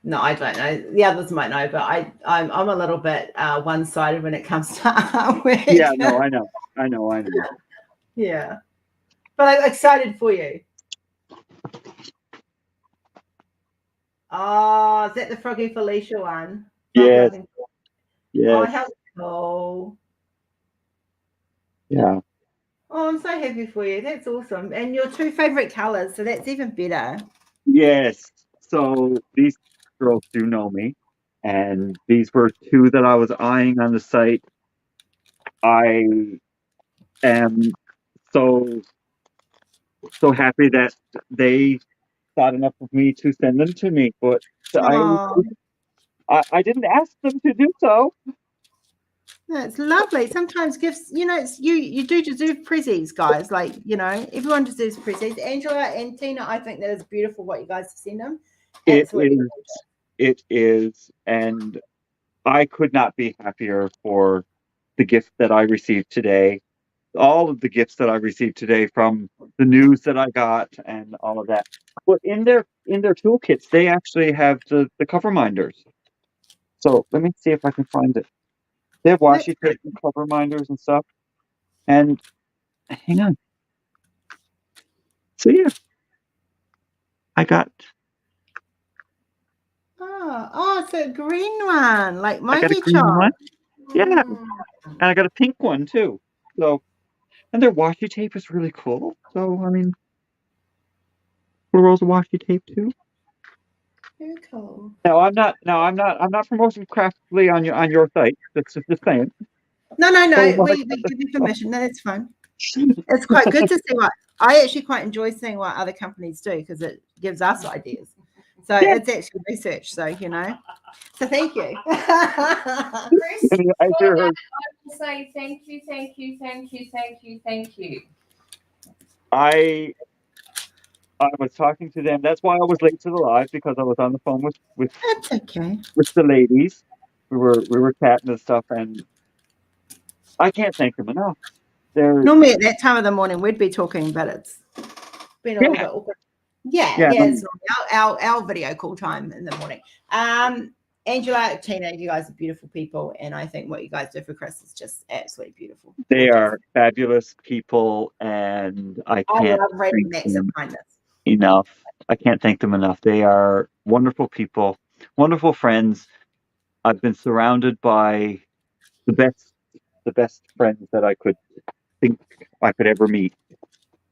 No, I don't know. The others might know, but I'm a little bit one-sided when it comes to artwork. Yeah, no, I know. Yeah, but I'm excited for you. Oh, is that the Froggy Felicia one? Yes. Oh, Yes. how cool. Yeah. Oh, I'm so happy for you. That's awesome. And your two favorite colors, so that's even better. Yes. So these girls do know me, and these were two that I was eyeing on the site. I am so happy that they thought enough of me to send them to me, but Oh, I didn't ask them to do so. that's lovely. Sometimes gifts, it's you do deserve prezzies, guys. Like, everyone deserves prezzies. Angela and Tina, I think that is beautiful what you guys send them. It is, and I could not be happier for the gift that I received today. All of the gifts that I received today, from the news that I got and all of that. But in their toolkits, they actually have the cover minders. So let me see if I can find it. They have washi tape and cover minders and stuff. And hang on. So yeah, I got it's a green one, like my a green hedgehog. one. Yeah, and I got a pink one too. So, and their washi tape is really cool. So I mean, 4 rolls of washi tape too. Very cool. No, I'm not promoting Craftly on your site. That's just saying. No. Oh, We give you permission. No, it's fine. It's quite good to see what I actually quite enjoy seeing what other companies do, because it gives us ideas. So it's actually research. So So thank you. Chris, I hear her. I will say thank you. I was talking to them. That's why I was late to the live, because I was on the phone with That's okay. the ladies. We were chatting and stuff, and I can't thank them enough. Normally at that time of the morning we'd be talking, but it's been a little bit awkward. Yeah, it's our video call time in the morning. Angela, Tina, you guys are beautiful people, and I think what you guys do for Chris is just absolutely beautiful. They are fabulous people, and I can't love reading thank acts of them kindness enough. I can't thank them enough. They are wonderful people, wonderful friends. I've been surrounded by the best friends that I could think I could ever meet,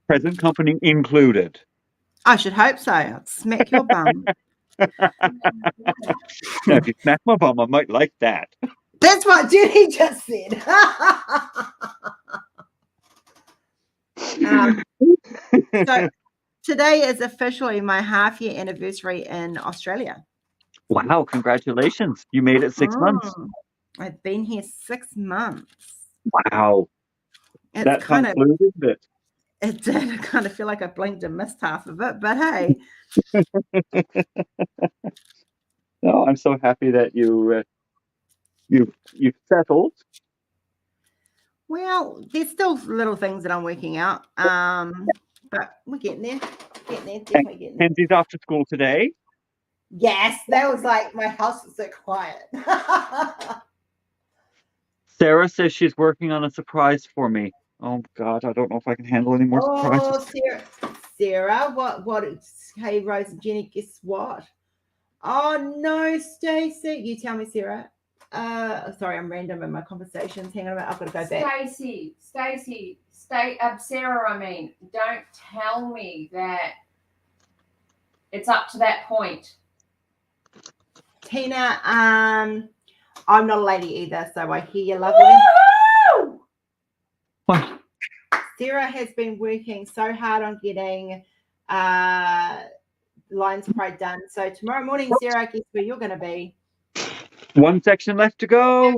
present company included. I should hope so. I'd smack your bum. Now, if you smack my bum, I might like that. That's what Judy just said. So today is officially my half-year anniversary in Australia. Wow, congratulations. You made it 6 months. I've been here 6 months. Wow. It's kind of flew, isn't it? It did. I kind of feel like I blinked and missed half of it, but hey. No, I'm so happy that you've settled. Well, there's still little things that I'm working out, but we're getting there. Definitely getting there. Kenzie's off to school today. Yes, that was like my house was so quiet. Sarah says she's working on a surprise for me. Oh God, I don't know if I can handle any more surprises. Oh, Sarah. Hey, Rose and Jenny, guess what? Oh, no, Stacey. You tell me, Sarah. Sorry, I'm random in my conversations. Hang on a minute. I've got to go back. Sarah, I mean, don't tell me that it's up to that point. Tina, I'm not a lady either, so I hear you, lovely. Woo-hoo! What? Sarah has been working so hard on getting Lions Pride done. So tomorrow morning, Sarah, guess where you're going to be? One section left to go.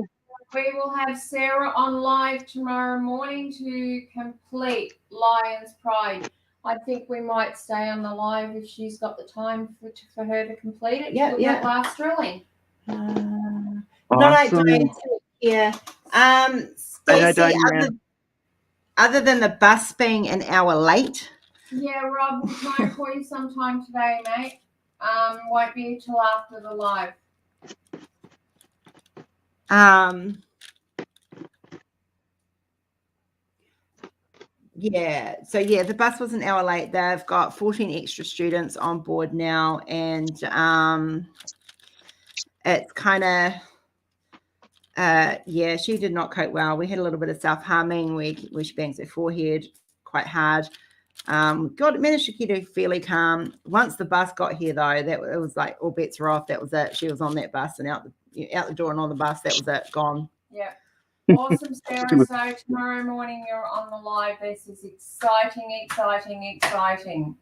We will have Sarah on live tomorrow morning to complete Lions Pride. I think we might stay on the live if she's got the time for her to complete it. Yeah, till yeah. that last drilling. Awesome. No, I don't. Yeah. Stacey, other than the bus being an hour late. Yeah, Rob, we'll try and call you sometime today, mate. Won't be till after the live. Yeah, so yeah, the bus was an hour late. They've got 14 extra students on board now, and it's kind of yeah, she did not cope well. We had a little bit of self-harming where she bangs her forehead quite hard. Managed to keep her fairly calm. Once the bus got here, though, it was like all bets were off. That was it. She was on that bus and out the door and on the bus. That was it. Gone. Yeah. Awesome, Sarah. So tomorrow morning you're on the live. This is exciting, exciting, exciting.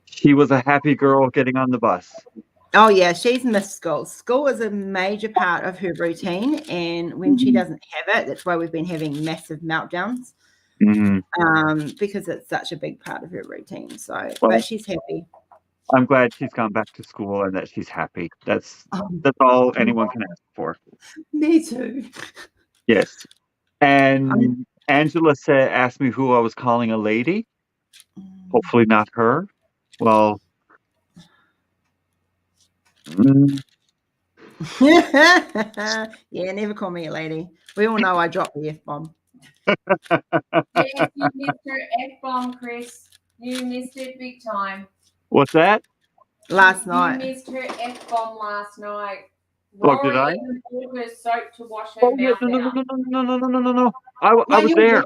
She was a happy girl getting on the bus. Oh, yeah, she's missed school. School is a major part of her routine, and when she doesn't have it, that's why we've been having massive meltdowns. Because it's such a big part of her routine. So, but she's happy. I'm glad she's gone back to school and that she's happy. That's all anyone can ask for. Me too. Yes. And Angela asked me who I was calling a lady. Hopefully not her. Well, yeah, never call me a lady. We all know I dropped the F-bomb. Yes, you missed her F-bomb, Chris. You missed it big time. What's that? Last night. You missed her F-bomb last night. Oh, did I? Even bought her soap to wash her mouth No. I was there.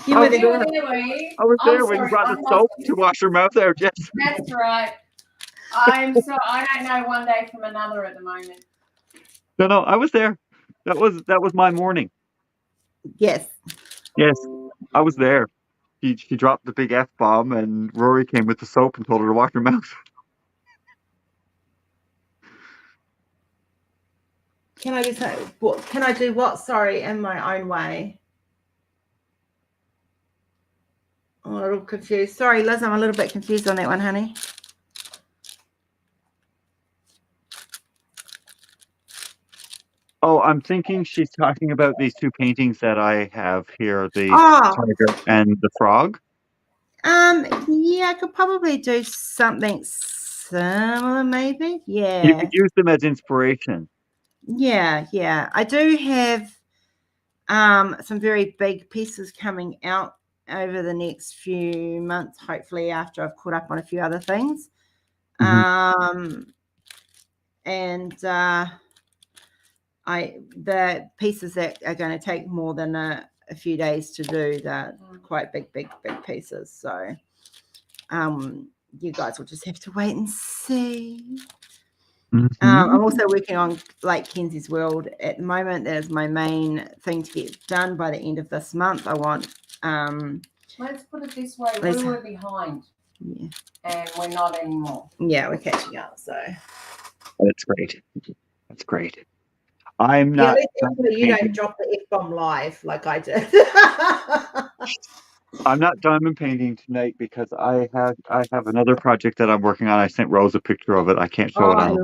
You were there. I was there when you brought the soap to wash her mouth out, Jess. That's right. I don't know one day from another at the moment. No, I was there. That was my morning. Yes, I was there. She dropped the big F-bomb and Rory came with the soap and told her to wash her mouth. Can I just say what? Can I do what? Sorry, in my own way. I'm a little confused. Sorry, Liz, I'm a little bit confused on that one, honey. Oh, I'm thinking she's talking about these two paintings that I have here, the tiger and the frog. Yeah, I could probably do something similar, maybe. Yeah. You could use them as inspiration. Yeah. I do have some very big pieces coming out over the next few months, hopefully after I've caught up on a few other things. The pieces that are going to take more than a few days to do, they're quite big pieces. So you guys will just have to wait and see. I'm also working on like Kenzie's World at the moment. That is my main thing to get done by the end of this month. I want let's put it this way, we were behind. Yeah. And we're not anymore. Yeah, we're catching up. So That's great. I'm not. You don't drop the F-bomb live like I did. I'm not diamond painting tonight because I have another project that I'm working on. I sent Rose a picture of it. I can't show it on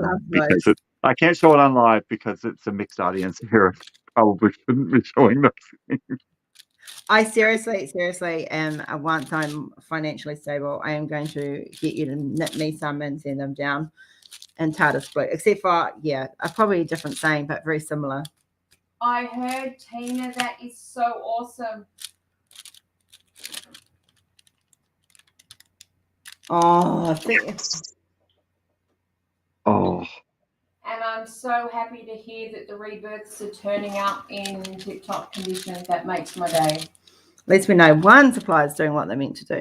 live because it's a mixed audience here. Probably shouldn't be showing those things. I seriously am. Once I'm financially stable, I am going to get you to knit me some and send them down in Tartar split. Except for probably a different saying, but very similar. I heard, Tina, that is so awesome. Oh, I think Oh, And I'm so happy to hear that the rebirths are turning up in tip-top condition. That makes my day. at least we know one supplier's doing what they're meant to do.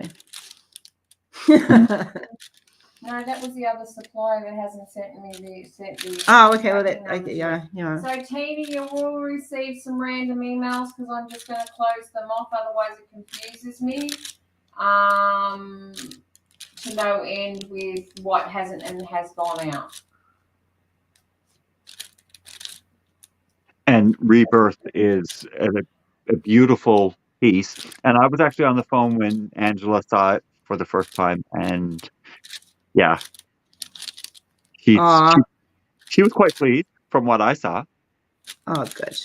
No, that was the other supplier that hasn't sent me the. Oh, okay. Well, tracking that okay, numbers yeah, yet. yeah. So Tina, you will receive some random emails because I'm just going to close them off. Otherwise, it confuses me. To no end with what hasn't and has gone out. and Rebirth is a beautiful piece. And I was actually on the phone when Angela saw it for the first time, and yeah, she Oh, she was quite pleased from what I saw. oh, good.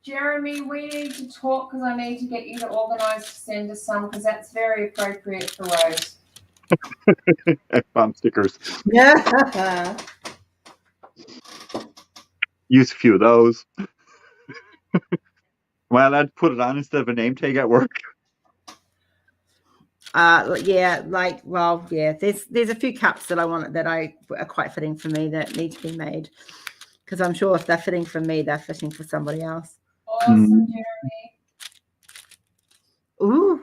Jeremy, we need to talk because I need to get you to organise to send us some because that's very appropriate for Rose. Bump stickers. Yeah. Use a few of those. Well, I'd put it on instead of a name tag at work. Yeah, like, well, yeah. There's a few cups that I want that are quite fitting for me that need to be made because I'm sure if they're fitting for me, they're fitting for somebody else. Awesome, Jeremy. Ooh.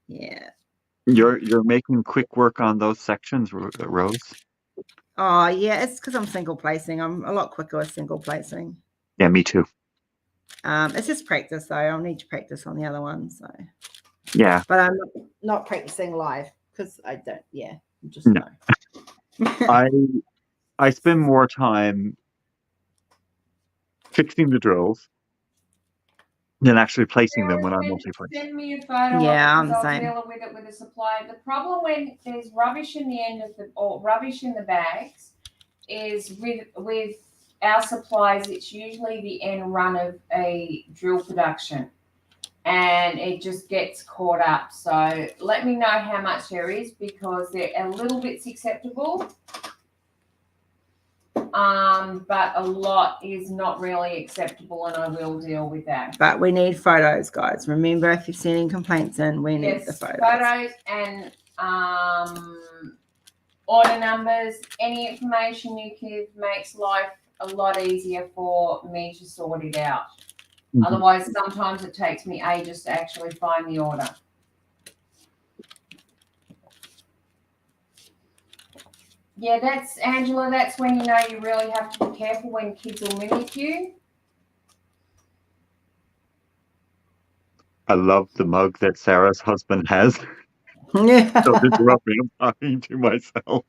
Yeah. You're making quick work on those sections, Rose. Oh, yeah. It's because I'm single placing. I'm a lot quicker with single placing. Yeah, me too. It's just practice though. I'll need to practice on the other one. So Yeah. but I'm not practicing live because I don't. Yeah, just No. no. I spend more time fixing the drills than actually placing them when I'm multi-placed. Send me a photo Yeah, I'm of it the because I'll same. deal with it with a supplier. The problem when there's rubbish in the end of the or rubbish in the bags is with our supplies. It's usually the end run of a drill production, and it just gets caught up. So let me know how much there is because they're a little bit's acceptable. But a lot is not really acceptable, and I will deal with that. But we need photos, guys. Remember, if you're sending complaints in, we need the photos. Photos and order numbers. Any information you give makes life a lot easier for me to sort it out. Mhm. Otherwise, sometimes it takes me ages to actually find the order. Yeah, that's Angela. That's when you know you really have to be careful when kids will mimic you. I love the mug that Sarah's husband has. Yeah. So interrupt me. I'm talking to myself.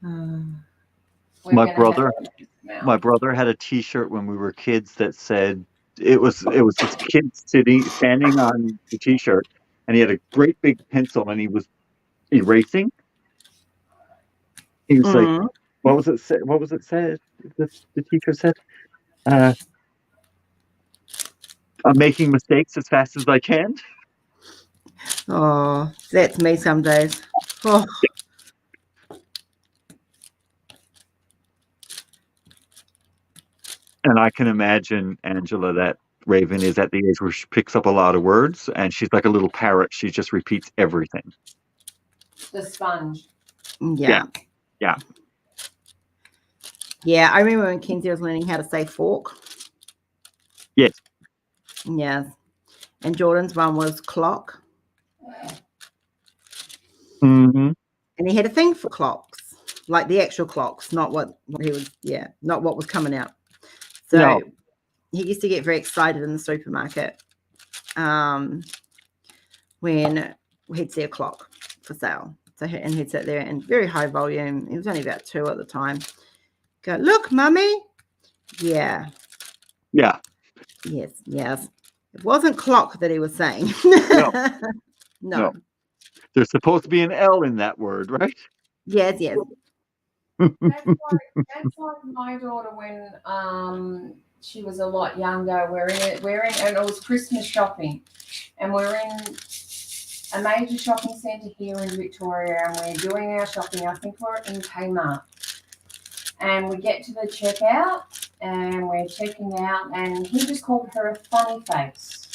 We're My gonna brother- have to now. My brother had a T-shirt when we were kids that said it was this kid standing on the T-shirt, and he had a great big pencil and he was erasing. He was like, Mm. "What was it said? What was it said?" The teacher said, "I'm making mistakes as fast as I can." Oh, that's me some days. Oh. And I can imagine, Angela, that Raven is at the age where she picks up a lot of words, and she's like a little parrot. She just repeats everything. The sponge. Yeah. Yeah. Yeah, I remember when Kenzie was learning how to say fork. Yes. Yeah. And Jordan's one was clock. Mm-hmm. And he had a thing for clocks, like the actual clocks, not what he was, not what was coming out. So No. he used to get very excited in the supermarket when he'd see a clock for sale. So and he'd sit there in very high volume. He was only about 2 at the time. Go, look, mummy. Yeah. Yeah. Yes. It wasn't clock that he was saying. No. No. There's supposed to be an L in that word, right? Yes. That's like my daughter when she was a lot younger. We're in and it was Christmas shopping, and we're in a major shopping centre here in Victoria, and we're doing our shopping. I think we're in Kmart, and we get to the checkout, and we're checking out, and he just called her a funny face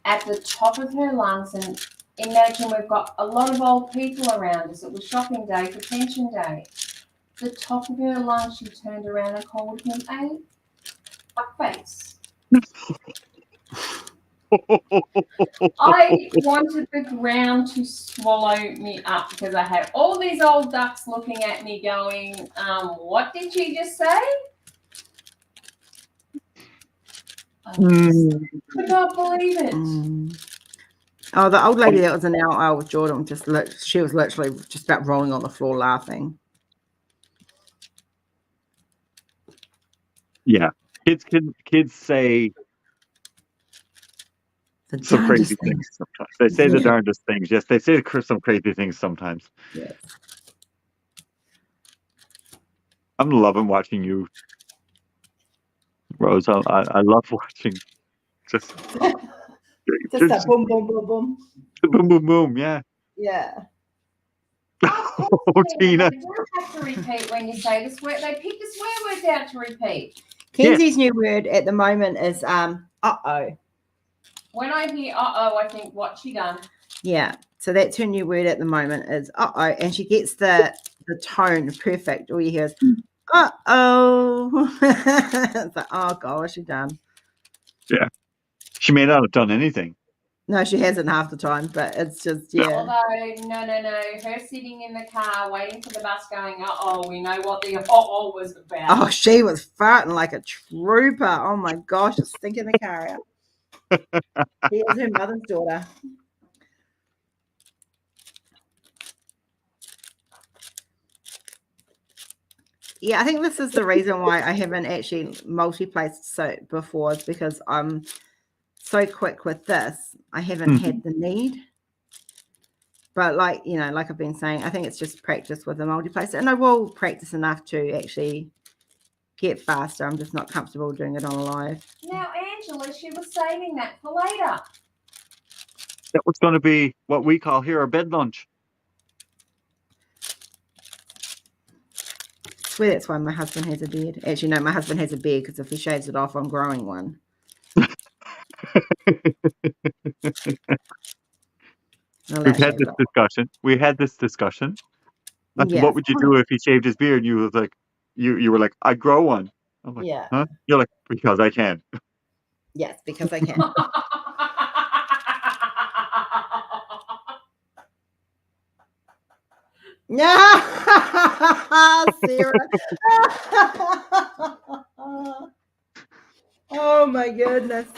at the top of her lungs. And imagine we've got a lot of old people around us. It was shopping day for pension day. The top of her lungs, she turned around and called him a fuckface. I wanted the ground to swallow me up because I had all these old ducks looking at me going, what did she just say? I just could not believe it. Oh, the old lady that was in our aisle with Jordan, she was literally just about rolling on the floor laughing. Yeah. Kids say The some crazy darndest things sometimes. They say the darndest things. Yes, they say some crazy things sometimes. Yes. I'm loving watching you, Rose. I love watching just Just that boom, boom, boom, boom. boom, boom, boom. Yeah. Yeah. Oh, Tina. You don't have to repeat when you say the swear. They pick the swear words out to repeat. Kenzie's new word at the moment is uh-oh. When I hear uh-oh, I think, what's she done? Yeah. So that's her new word at the moment is uh-oh. And she gets the tone perfect. All you hear is uh-oh. It's like, oh God, what's she done? Yeah. She may not have done anything. No, she hasn't half the time, but it's just, yeah. Although, no. Her sitting in the car waiting for the bus going, uh-oh, we know what the uh-oh was about. Oh, she was farting like a trooper. Oh my gosh, it's stinking the car out. She is her mother's daughter. Yeah, I think this is the reason why I haven't actually multi-placed so before, is because I'm so quick with this. I haven't had the need. But like I've been saying, I think it's just practice with the multi-placer, and I will practice enough to actually get faster. I'm just not comfortable doing it on a live. Now, Angela, she was saving that for later. That was going to be what we call here our bed lunch. I swear that's why my husband has a beard. Actually, no, my husband has a beard because if he shaves it off, I'm growing one. We had this discussion. Yeah. What would you do if he shaved his beard? You was like, you were like, I'd grow one. I'm like, Yeah. huh? You're like, because I can. Yes, because I can. Sarah. Oh my goodness.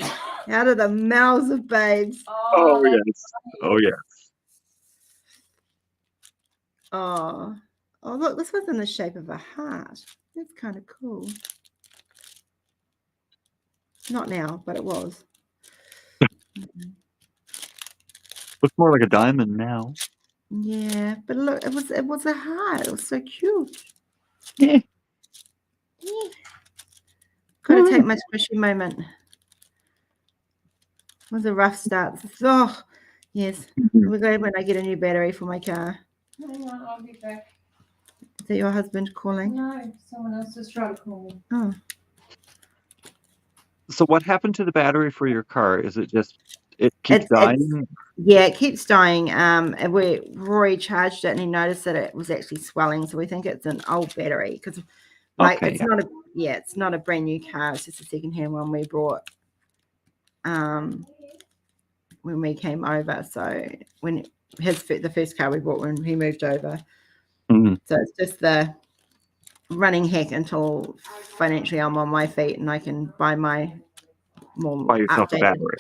Out of the mouths of babes. Oh yes. Oh yes. Oh, look, this was in the shape of a heart. That's kind of cool. Not now, but it was. Looks more like a diamond now. Yeah, but look, it was a heart. It was so cute. Yeah. Got to take my squishy moment. It was a rough start. Oh, yes. We're glad when I get a new battery for my car. Hang on, I'll be back. Is that your husband calling? No, someone else just tried to call me. Oh. So what happened to the battery for your car? Is it just it keeps dying? Yeah, it keeps dying. And Rory charged it and he noticed that it was actually swelling. So we think it's an old battery because it's not a brand new car. It's just a secondhand one we brought when we came over. So when the first car we bought when he moved over. Mm-hmm. So it's just the running hack until financially I'm on my feet and I can buy my more Buy yourself updated. a battery.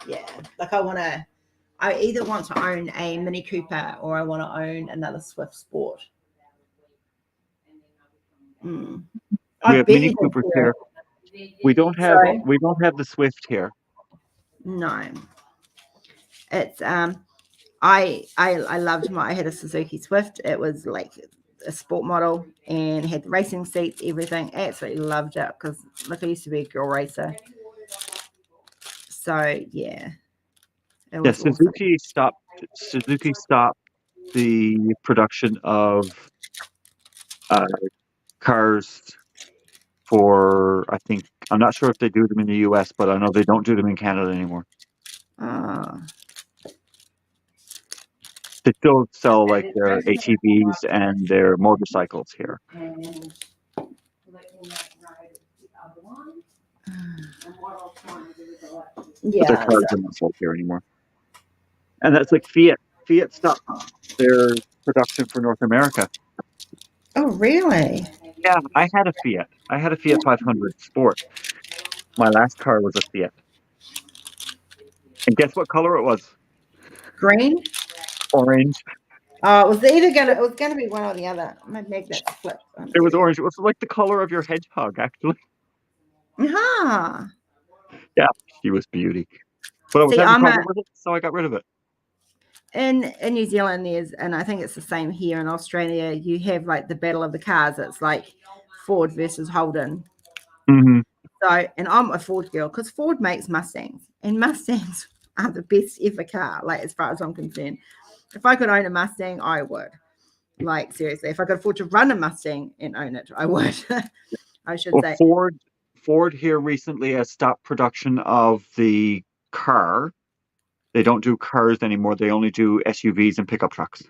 Yeah, like I either want to own a Mini Cooper or I want to own another Swift Sport. We have Mini Coopers here. We don't have the Swift here. No. It's I loved I had a Suzuki Swift. It was like a sport model and had the racing seats, everything. Absolutely loved it because I used to be a girl racer. So yeah. Suzuki stopped the production of cars for, I think, I'm not sure if they do them in the US, but I know they don't do them in Canada anymore. Oh. They still sell like their ATVs and their motorcycles here. And let me know the other one. And what I'll try and do is I'll actually But their Yeah. cars are not sold here anymore. And that's like Fiat. Fiat stopped their production for North America. Oh, really? Yeah, I had a Fiat. I had a Fiat 500 Sport. My last car was a Fiat. And guess what color it was? Green? Orange. Oh, it was gonna be one or the other. My magnet's flipped. It was orange. It was like the color of your hedgehog, actually. Ah. Yeah, she was beauty. But I was See, having I'm trouble with it, so I got rid of it. in New Zealand and I think it's the same here in Australia, you have like the battle of the cars. It's like Ford versus Holden. Mm-hmm. So, and I'm a Ford girl because Ford makes Mustangs, and Mustangs are the best ever car, like as far as I'm concerned. If I could own a Mustang, I would. Like seriously, if I could afford to run a Mustang and own it, I would. I should Well, say. Ford here recently has stopped production of the car. They don't do cars anymore. They only do SUVs and pickup trucks.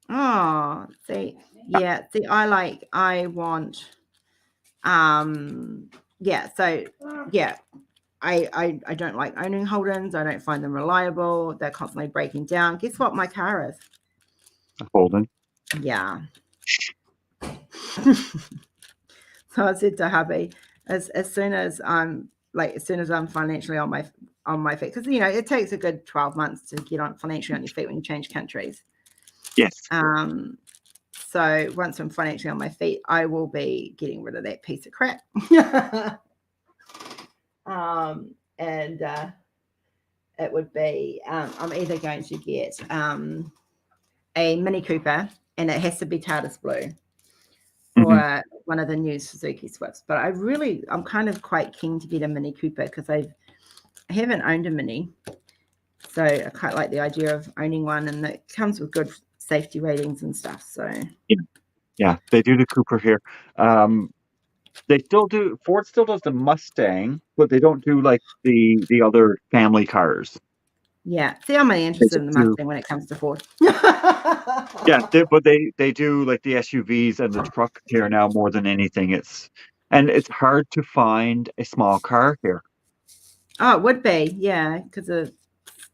Oh, see, yeah, see, I want, yeah, so, yeah, I don't like owning Holdens. I don't find them reliable. They're constantly breaking down. Guess what my car is? Holden. Yeah. So I said to hubby, as soon as I'm financially on my feet, because it takes a good 12 months to get on financially on your feet when you change countries. Yes. So once I'm financially on my feet, I will be getting rid of that piece of crap. And it would be I'm either going to get a Mini Cooper, and it has to be TARDIS blue, or one of the new Suzuki Swifts. But I'm kind of quite keen to get a Mini Cooper because I haven't owned a Mini, so I quite like the idea of owning one, and it comes with good safety ratings and stuff. So yeah, they do the Cooper here. They still do. Ford still does the Mustang, but they don't do like the other family cars. yeah, see, I'm only interested in the Mustang when it comes to Ford. Yeah, but they do like the SUVs and the truck here now more than anything. It's hard to find a small car here. Oh, it would be, yeah, because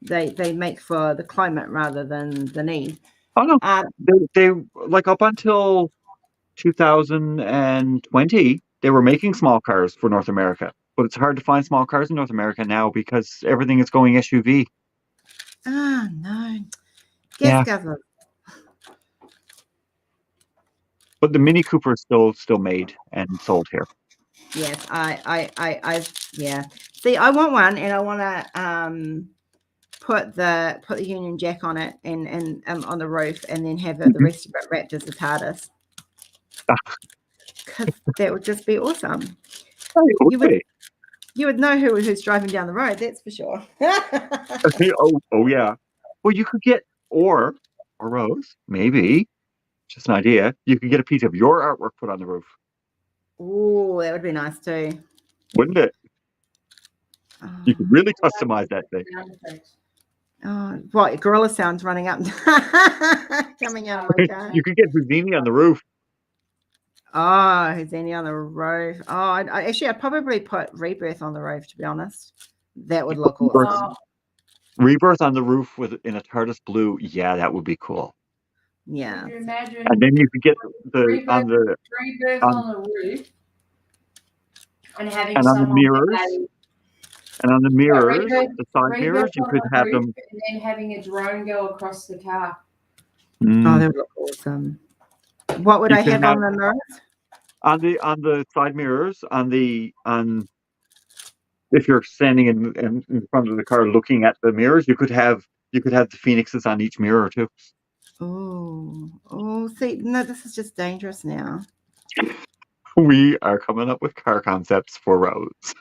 they make for the climate rather than the need. Oh no, they like up until 2020, they were making small cars for North America, but it's hard to find small cars in North America now because everything is going SUV. Ah, no. Yeah. Guzzler. But the Mini Cooper is still made and sold here. Yes, I yeah. See, I want one, and I want to put the Union Jack on it and on the roof, and then have the rest of it wrapped as a TARDIS. Because that would just be awesome. You would know who's driving down the road, that's for sure. oh yeah. Well, you could get or Rose, maybe, just an idea. You could get a piece of your artwork put on the roof. Oh, that would be nice too. Wouldn't it? You could really customize that thing. Oh, what? Gorilla sounds running up, coming out of my car. You could get Houdini on the roof. Oh, Houdini on the roof. Oh, I'd probably put Rebirth on the roof, to be honest. That would look awesome. Rebirth on the roof in a TARDIS blue. Yeah, that would be cool. Yeah. Could you imagine? And then you could get Rebirth on the roof, and having and on the mirrors. And on the mirrors, the side mirrors, you could have them. And then having a drone go across the car. Oh, that would look awesome. What would I have on the mirrors? On the side mirrors, if you're standing in front of the car looking at the mirrors, you could have the phoenixes on each mirror too. Oh, see, no, this is just dangerous now. We are coming up with car concepts for Rose.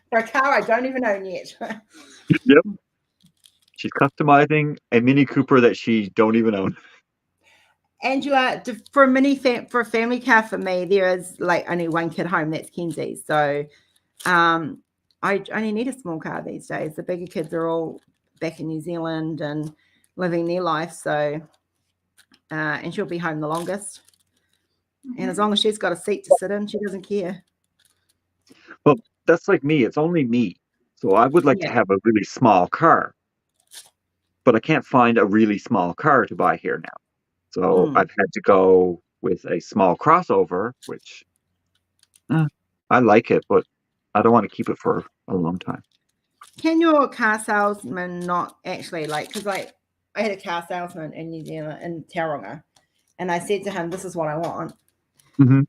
For a car I don't even own yet. Yep. She's customizing a Mini Cooper that she don't even own. Angela, for a family car for me, there is like only one kid home. That's Kenzie. So, I only need a small car these days. The bigger kids are all back in New Zealand and living their life. So, and she'll be home the longest. And as long as she's got a seat to sit in, she doesn't care. Well, that's like me. It's only me. So I would like to Yeah. have a really small car, but I can't find a really small car to buy here now. So I've had to go with a small crossover, which I like it, but I don't want to keep it for a long time. Can your car salesman not actually because I had a car salesman in New Zealand in Tauranga, and I said to him, "This is what I want,"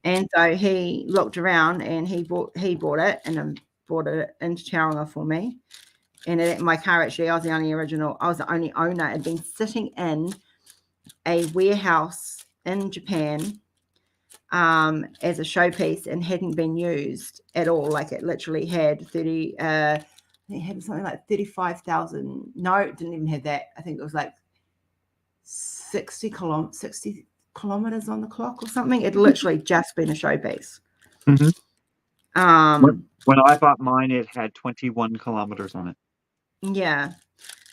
and so he looked around and he bought it and brought it into Tauranga for me. And my car actually, I was the only owner. It had been sitting in a warehouse in Japan as a showpiece and hadn't been used at all. Like it literally had it had something like 35,000. No, it didn't even have that. I think it was like 60 kilometers on the clock or something. It literally just been a showpiece. When I bought mine, it had 21 kilometers on it. Yeah.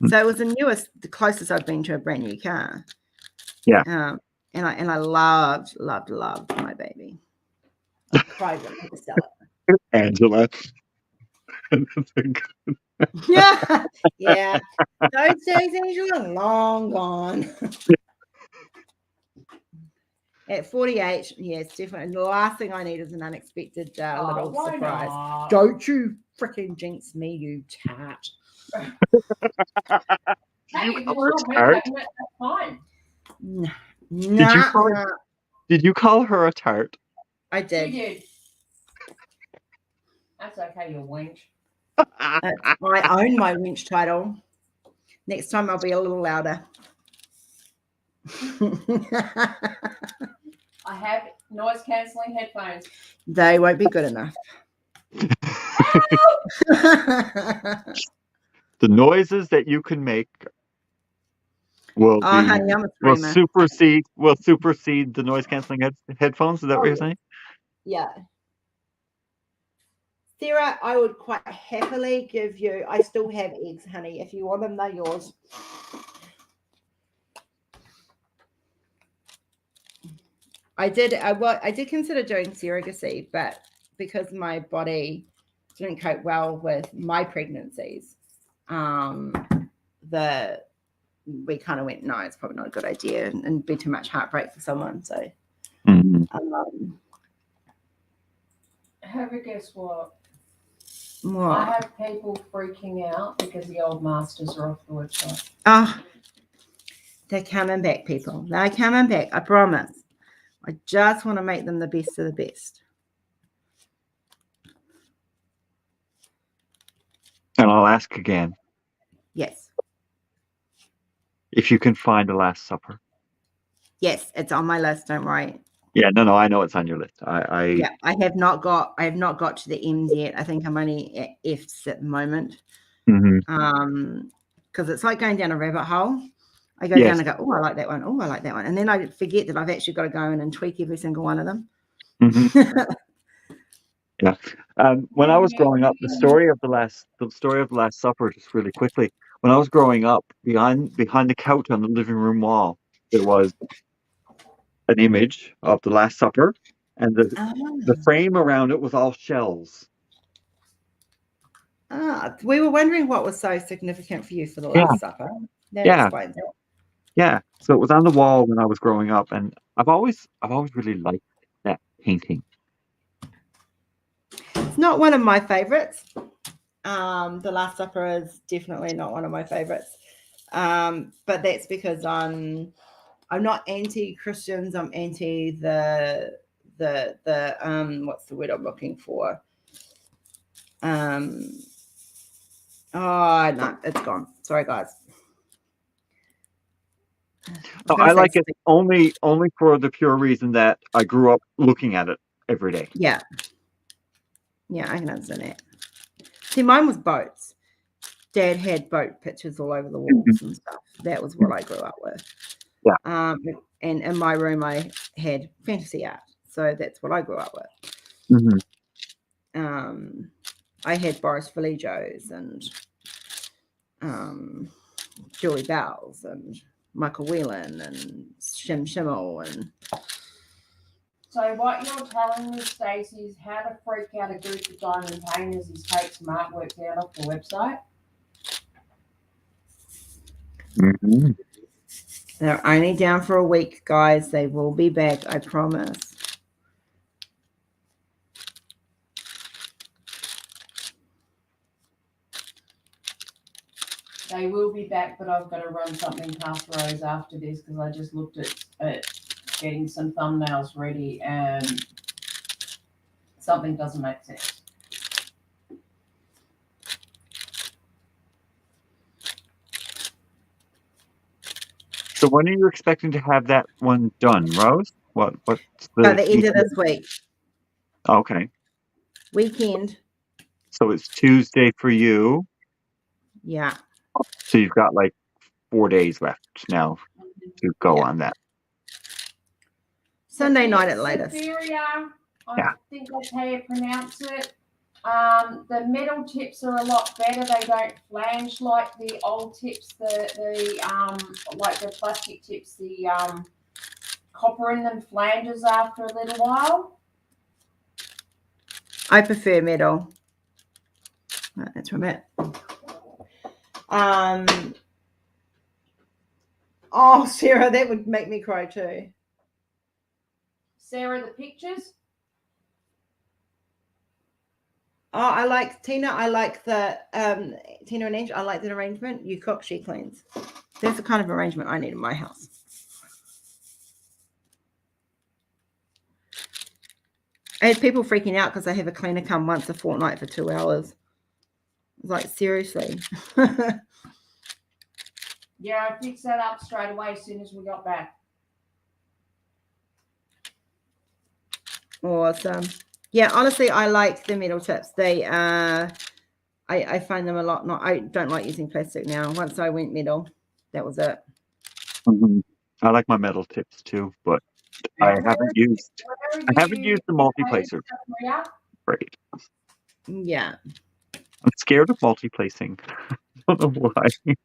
So it was the closest I've been to a brand new car. Yeah. And I loved my baby. I cried when I had to sell it. Angela. Yeah. Those days, Angela, long gone. At 48, yes, definitely. The last thing I need is an unexpected little surprise. Not? Don't you freaking jinx me, you tart. Hey, You if call it's her not me tart? taking it, that's fine. Did you call her a tart? I You did. did. That's okay, you wench. I own my winch title. Next time I'll be a little louder. I have noise cancelling headphones. They won't be good enough. The noises that you can make will honey, I'm a will screamer. supersede the noise canceling headphones. Is that what you're saying? Yeah. Sarah, I would quite happily give you. I still have eggs, honey. If you want them, they're yours. I did consider doing surrogacy, but because my body didn't cope well with my pregnancies, we kind of went, no, it's probably not a good idea, and be too much heartbreak for someone. So, Have a guess what? what? I have people freaking out because the old masters are off the website. Oh, they're coming back, people. They're coming back. I promise. I just want to make them the best of the best. And I'll ask again. Yes. If you can find the Last Supper. Yes, it's on my list. Don't worry. Yeah, no, I know it's on your list. I have not got to the M's yet. I think I'm only at F's at the moment. Because it's like going down a rabbit hole. I go down and go, oh, I like that one. Oh, I like that one. And then I forget that I've actually got to go in and tweak every single one of them. Yeah. When I was growing up, the story of the Last Supper, just really quickly. When I was growing up, behind the couch on the living room wall, there was an image of the Last Supper, and the frame around it was all shells. We were wondering what was so significant for you for the Last Supper. That explains it. Yeah. So it was on the wall when I was growing up, and I've always really liked that painting. It's not one of my favorites. The Last Supper is definitely not one of my favorites. But that's because I'm not anti-Christians. I'm anti the what's the word I'm looking for? Oh no, it's gone. Sorry, guys. I like it only for the pure reason that I grew up looking at it every day. Yeah. Yeah, I can understand that. See, mine was boats. Dad had boat pictures all over the walls and stuff. That was what I grew up with. Yeah. and in my room I had fantasy art, so that's what I grew up with. Mm-hmm. I had Boris Vallejo's and Julie Bowles and Michael Whelan and Shim Schimmel. And So what you're telling me, Stacey, is how to freak out a group of diamond painters is take some artwork down off the website. Mm-hmm. they're only down for a week, guys. They will be back, I promise. They will be back, but I've got to run something past Rose after this because I just looked at getting some thumbnails ready and something doesn't make sense. So when are you expecting to have that one done, Rose? What's By the end of this week. Okay. Weekend. So it's Tuesday for you. Yeah. So you've got like 4 days left now to go on that. Sunday night at latest. Superior, I Yeah. think that's how you pronounce it. The metal tips are a lot better. They don't flange like the old tips, like the plastic tips, the copper in them flanges after a little while. I prefer metal. That's from it. Oh, Sarah, that would make me cry too. Sarah, the pictures. Oh, I like Tina. I like the Tina and Angel. I like that arrangement. You cook, she cleans. That's the kind of arrangement I need in my house. I had people freaking out because I have a cleaner come once a fortnight for 2 hours. I was like, seriously. Yeah, I fixed that up straight away as soon as we got back. Awesome. Yeah, honestly, I like the metal tips. They I find them a lot. I don't like using plastic now. Once I went metal, that was it. Mm-hmm. I like my metal tips too, but I haven't used the multi-placer. Great. Yeah. I'm scared of multi-placing. I don't know why.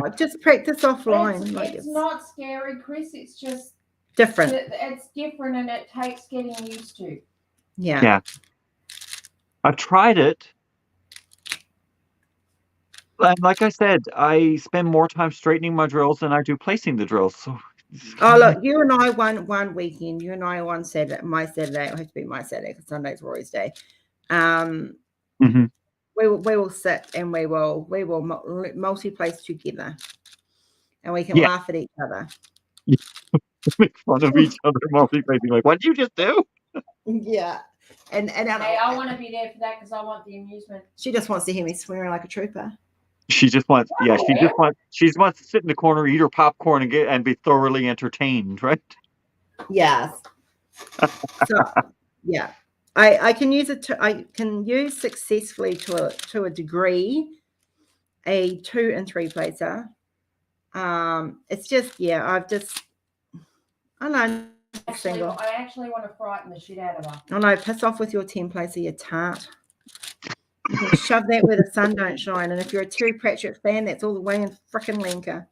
I just practice offline. It's not scary, Chris. It's just different. It's different, and it takes getting used to. Yeah. I've tried it. And like I said, I spend more time straightening my drills than I do placing the drills. So. Oh, look, you and I one weekend. You and I one Saturday. My Saturday. It has to be my Saturday because Sunday's Rory's day. Mm-hmm. We will sit and we will multi-place together, and we can laugh at each other. Make fun of each other multi-placing. Like, what did you just do? Yeah. And hey, I want to be there for that because I want the amusement. She just wants to hear me swearing like a trooper. She just wants, she just wants to sit in the corner, eat her popcorn, and be thoroughly entertained, right? Yes. So, yeah, I can use it. I can use successfully to a degree a 2 and 3 placer. It's just I don't know. I actually want to frighten the shit out of her. Oh no, piss off with your 10 placer, you tart. You can shove that where the sun don't shine. And if you're a Terry Pratchett fan, that's all the way in frickin' Lanka.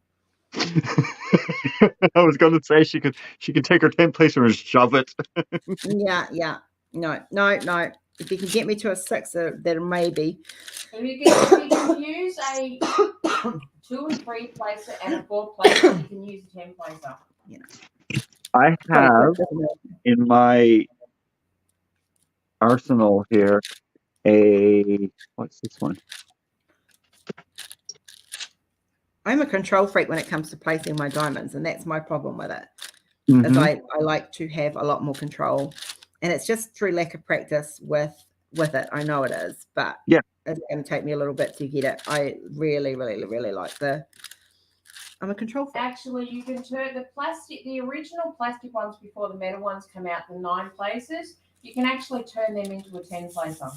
I was going to say she could take her 10 placer and shove it. Yeah. No. If you can get me to a 6, then maybe. If you can use a 2 and 3 placer and a 4 placer, you can use a 10 placer. Yeah. I have in my arsenal here what's this one? I'm a control freak when it comes to placing my diamonds, and that's my problem with it. Mm-hmm. Is I like to have a lot more control, and it's just through lack of practice with it. I know it is, but it's going to take me a little bit to get it. I really, really, really like I'm a control freak. Actually, you can turn the original plastic ones before the metal ones come out, the 9 places. You can actually turn them into a 10 placer.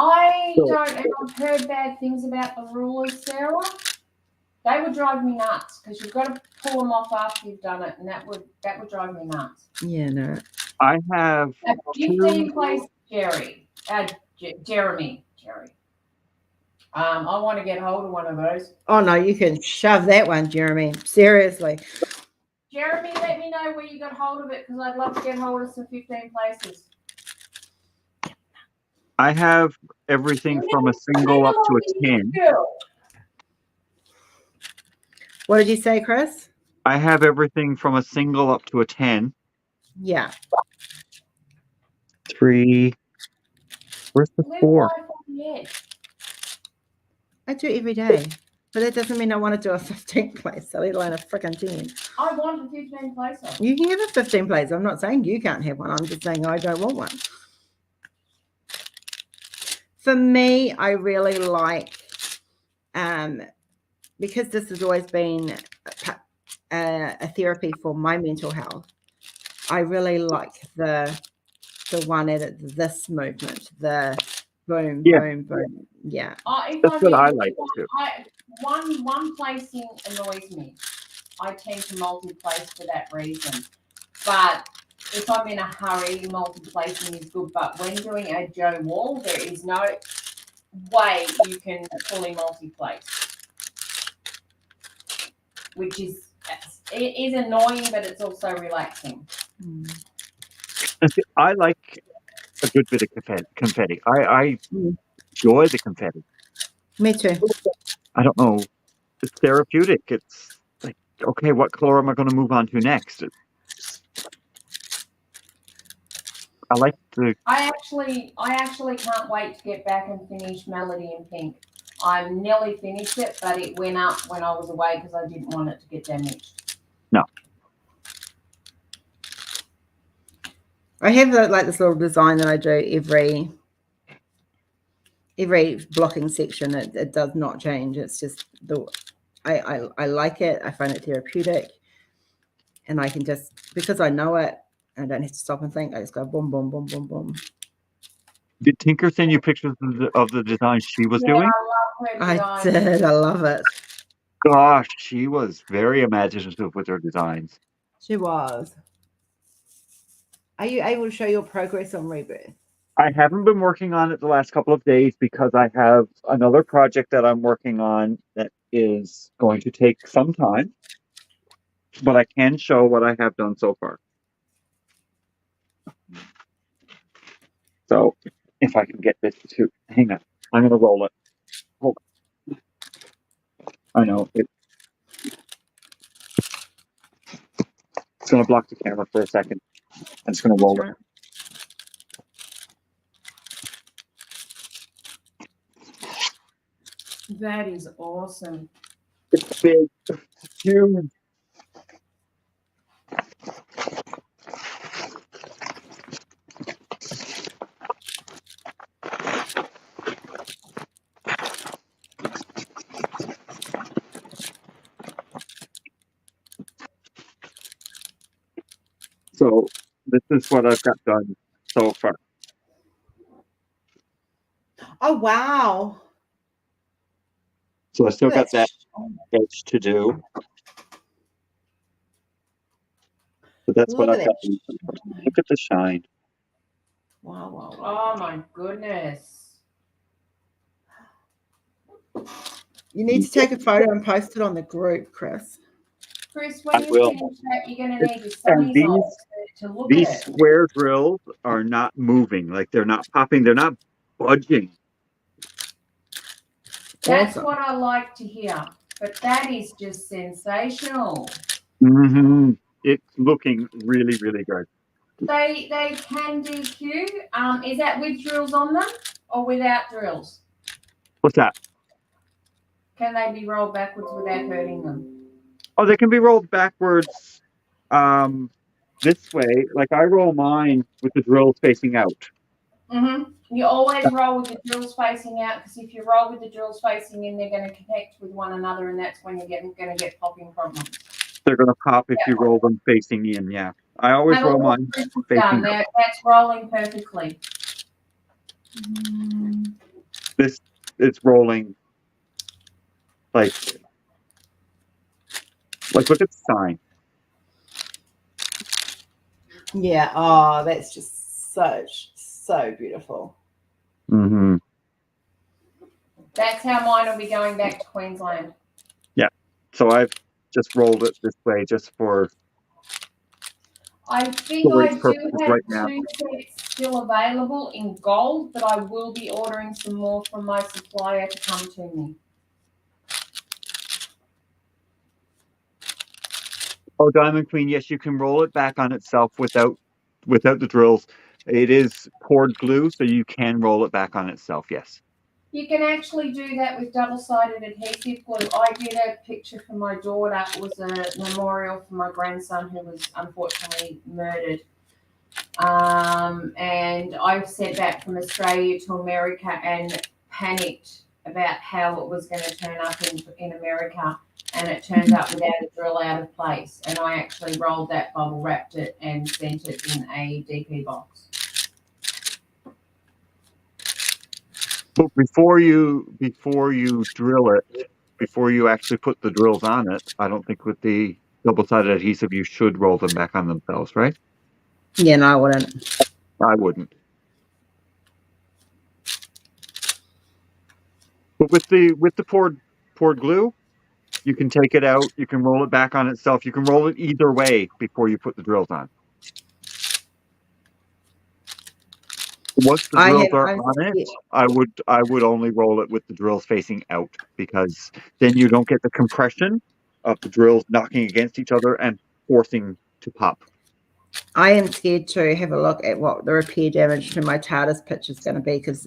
I So- don't, and I've heard bad things about the rulers, Sarah. They would drive me nuts because you've got to pull them off after you've done it, and that would drive me nuts. Yeah, no. I have At 15 place, Jeremy. I want to get hold of one of those. Oh no, you can shove that one, Jeremy. Seriously. Jeremy, let me know where you got hold of it because I'd love to get hold of some 15 places. I have everything from a single up to a 10. What did you say, Chris? I have everything from a single up to a 10. Yeah. 3. Where's the Live 4? life on the edge. I do it every day. But that doesn't mean I want to do a 15 place, let alone a freaking 10. I want a 15 placer. You can have a 15 place. I'm not saying you can't have one. I'm just saying I don't want one. For me, I really like, because this has always been a therapy for my mental health, I really like the one at this movement, the boom, Yeah. boom, boom. Yeah. That's what I like too. One placing annoys me. I tend to multi-place for that reason. But if I'm in a hurry, multi-placing is good. But when doing a Joe Wall, there is no way you can fully multi-place. Which is, it is annoying, but it's also relaxing. Mm. And see, I like a good bit of confetti. I enjoy the confetti. Me too. I don't know. It's therapeutic. It's like, okay, what color am I going to move on to next? I like the. I actually can't wait to get back and finish Melody in Pink. I nearly finished it, but it went up when I was away because I didn't want it to get damaged. No. I have like this little design that I do every blocking section. It does not change. It's just I like it. I find it therapeutic, and I can just, because I know it, I don't have to stop and think. I just go boom, boom, boom, boom, boom. Did Tinker send you pictures of the design she was doing? I love her I design. did. I love it. Gosh, she was very imaginative with her designs. She was. Are you able to show your progress on Rebirth? I haven't been working on it the last couple of days because I have another project that I'm working on that is going to take some time, but I can show what I have done so far. So if I can get this to, hang on, I'm going to roll it. Hold on. I know it's going to block the camera for a second. I'm just going to roll it. That is awesome. It's big, it's huge. So this is what I've got done so far. Oh wow! So I still got that edge to do. But that's what Look I've at got. that. Look at the shine. Wow, wow, wow. Oh my goodness. You need to take a photo and post it on the group, Chris. Chris, when I you will. finish that, you're going to need your And sunnies on to look These at it. square drills are not moving. Like they're not popping. They're not budging. That's Awesome. what I like to hear. But that is just sensational. Mm-hmm. It's looking really, really good. They can DQ. Is that with drills on them or without drills? What's that? Can they be rolled backwards without hurting them? Oh, they can be rolled backwards this way. Like I roll mine with the drills facing out. Mm-hmm. You always roll with the drills facing out because if you roll with the drills facing in, they're going to connect with one another, and that's when you're going to get popping problems. They're going to pop if you roll them facing in. Yeah, I always Have a roll look mine at this facing done. out. That's rolling perfectly. This is rolling like look at the sign. Yeah. Oh, that's just so beautiful. Mm-hmm. That's how mine will be going back to Queensland. So I've just rolled it this way just for I think storage I do purposes have right now. 2 sets still available in gold, but I will be ordering some more from my supplier to come to me. Oh, Diamond Queen, yes, you can roll it back on itself without the drills. It is poured glue, so you can roll it back on itself, yes. You can actually do that with double-sided adhesive glue. I did a picture for my daughter. It was a memorial for my grandson who was unfortunately murdered. And I sent back from Australia to America and panicked about how it was going to turn up in America. And it turned up without a drill out of place. And I actually rolled that, bubble wrapped it, and sent it in a DP box. But before you drill it, before you actually put the drills on it, I don't think with the double-sided adhesive you should roll them back on themselves, right? Yeah, no, I wouldn't. I wouldn't. But with the poured glue, you can take it out, you can roll it back on itself, you can roll it either way before you put the drills on. Once the drills are on it, I would only roll it with the drills facing out, because then you don't get the compression of the drills knocking against each other and forcing to pop. I am scared to have a look at what the repair damage to my TARDIS pitch is going to be, because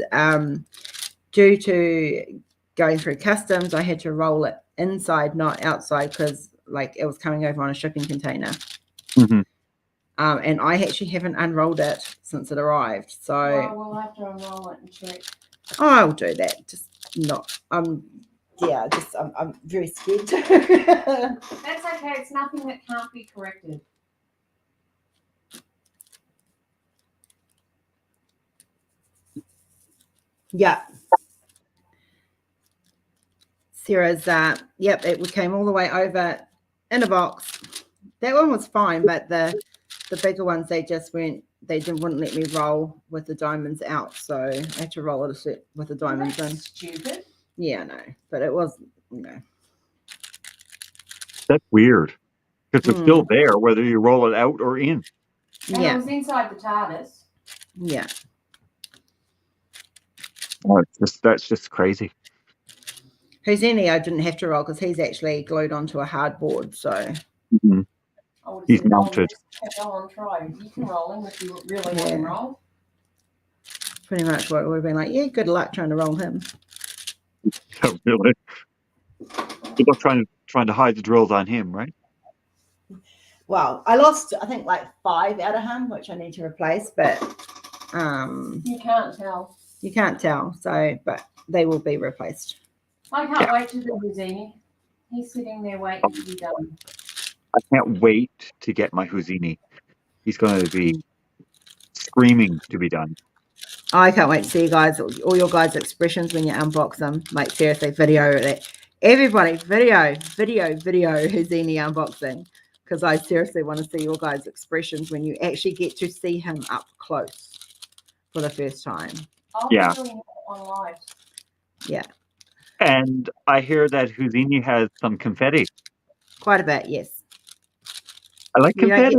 due to going through customs, I had to roll it inside, not outside, because like it was coming over on a shipping container. Mm-hmm. And I actually haven't unrolled it since it arrived. So Well, we'll have to unroll it and check. I'll do that. Just not. Yeah. Just I'm very scared to. That's okay. It's nothing that can't be corrected. Yeah. Sarah's yep, it came all the way over in a box. That one was fine, but the bigger ones, they wouldn't let me roll with the diamonds out, so I had to roll it a set with the diamonds in. Stupid. Yeah, no, but it was, That's weird, because it's still there whether you roll it out or in. And it was inside the TARDIS. Yeah. Oh, that's just crazy. Houdini, I didn't have to roll because he's actually glued onto a hard board, so. Mm-hmm. He's mounted. Go on, try. You can roll him if you really want to roll. Pretty much what it would have been like. Yeah, good luck trying to roll him. Oh, really? People trying to hide the drills on him, right? Well, I lost, I think, like 5 out of him, which I need to replace, but you can't tell. You can't tell, so, but they will be replaced. I can't wait to do Houdini. He's sitting there waiting to be done. I can't wait to get my Houdini. He's going to be screaming to be done. I can't wait to see you guys, all your guys' expressions when you unbox them. Like, seriously, video that. Everybody, video Houdini unboxing. Because I seriously want to see your guys' expressions when you actually get to see him up close for the first time. I'll be doing it on live. Yeah. And I hear that Houdini has some confetti. Quite a bit, yes. I like confetti.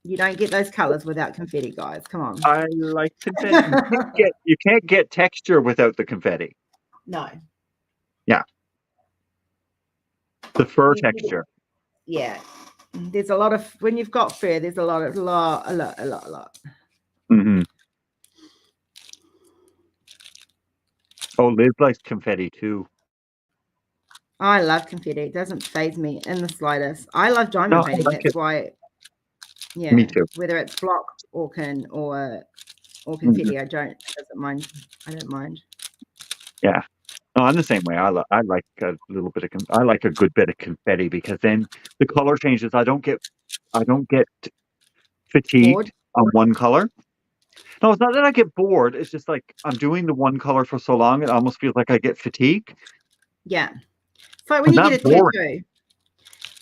You don't get those colors without confetti, guys. Come on. I like confetti. You can't get texture without the confetti. No. Yeah. The fur texture. Yeah. There's a lot of, when you've got fur, there's a lot. Mm-hmm. Oh, Liz likes confetti too. I love confetti. It doesn't faze me in the slightest. I love diamond painting. That's why. Yeah. Me too. Whether it's block or confetti, I don't mind. I don't mind. Yeah. No, I'm the same way. I like a little bit of I like a good bit of confetti, because then the color changes. I don't get fatigued on one color. No, it's not that I get bored. It's just like I'm doing the one color for so long, it almost feels like I get fatigue. Yeah. It's like when But you not get a boring. tattoo.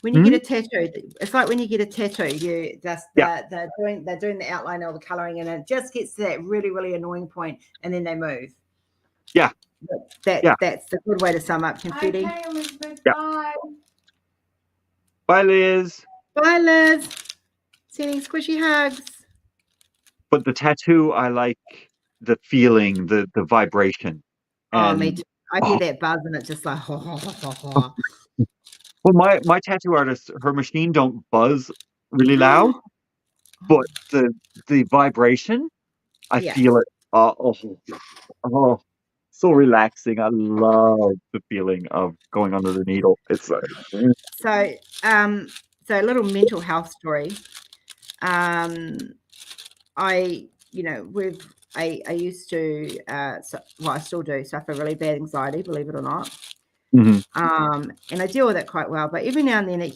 When you get a tattoo, it's like when you get a tattoo, you just they're doing the outline or the coloring, and it just gets to that really, really annoying point, and then they move. Yeah. That's the good way to sum up confetti. Okay, Elizabeth, Yeah. bye. Bye, Liz. Bye, Liz. Sending squishy hugs. But the tattoo, I like the feeling, the vibration. Oh, me And too. I hear that buzz, and it's just like, well, my tattoo artist, her machine don't buzz really loud, but the vibration, I Yeah. feel it. So relaxing. I love the feeling of going under the needle. It's like, So a little mental health story. I used to I still do suffer really bad anxiety, believe it or not. mhm. And I deal with it quite well, but every now and then it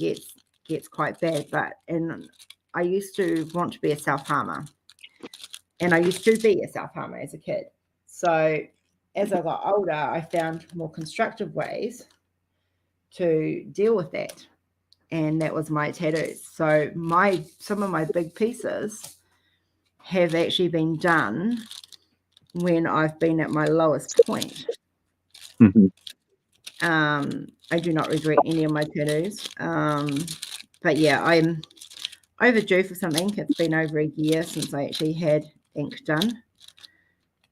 gets quite bad. And I used to want to be a self-harmer, and I used to be a self-harmer as a kid. So as I got older, I found more constructive ways to deal with that, and that was my tattoos. So some of my big pieces have actually been done when I've been at my lowest point. Mhm. I do not regret any of my tattoos. But yeah, I'm overdue for some ink. It's been over a year since I actually had ink done.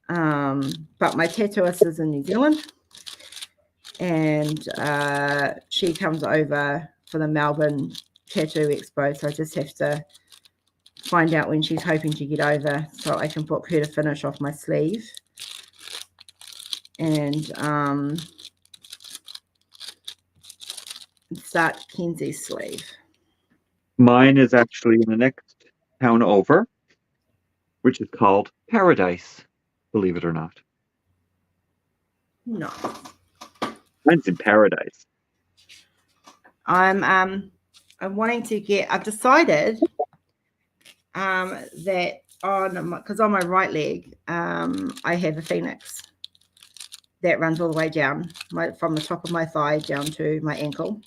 But my tattooist is in New Zealand, and she comes over for the Melbourne Tattoo Expo. So I just have to find out when she's hoping to get over so I can book her to finish off my sleeve. And start Kenzie's sleeve. Mine is actually in the next town over, which is called Paradise, believe it or not. No. Mine's in Paradise. I'm wanting to get. I've decided that because on my right leg, I have a phoenix that runs all the way down from the top of my thigh down to my ankle.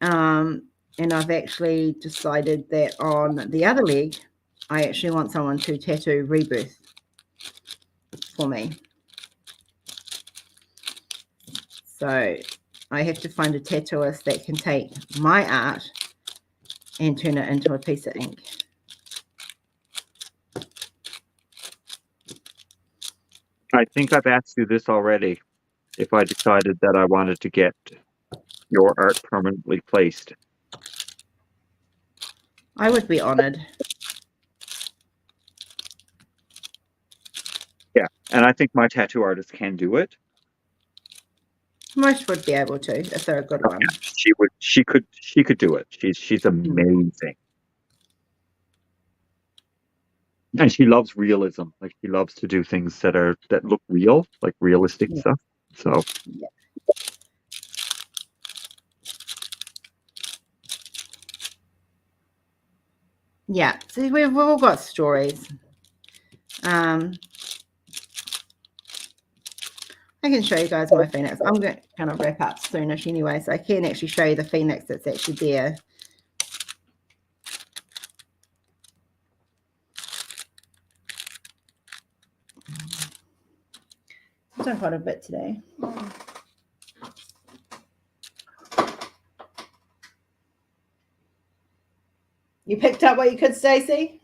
And I've actually decided that on the other leg, I actually want someone to tattoo Rebirth for me. So I have to find a tattooist that can take my art and turn it into a piece of ink. I think I've asked you this already, if I decided that I wanted to get your art permanently placed. I would be honored. Yeah, and I think my tattoo artist can do it. Most would be able to if they're a good one. She could do it. She's amazing. And she loves realism. Like, she loves to do things that look real, like realistic stuff. So yeah. See, we've all got stories. I can show you guys my phoenix. I'm going to kind of wrap up soonish anyway, so I can actually show you the phoenix that's actually there. I've done quite a bit today. You picked up what you could, Stacey?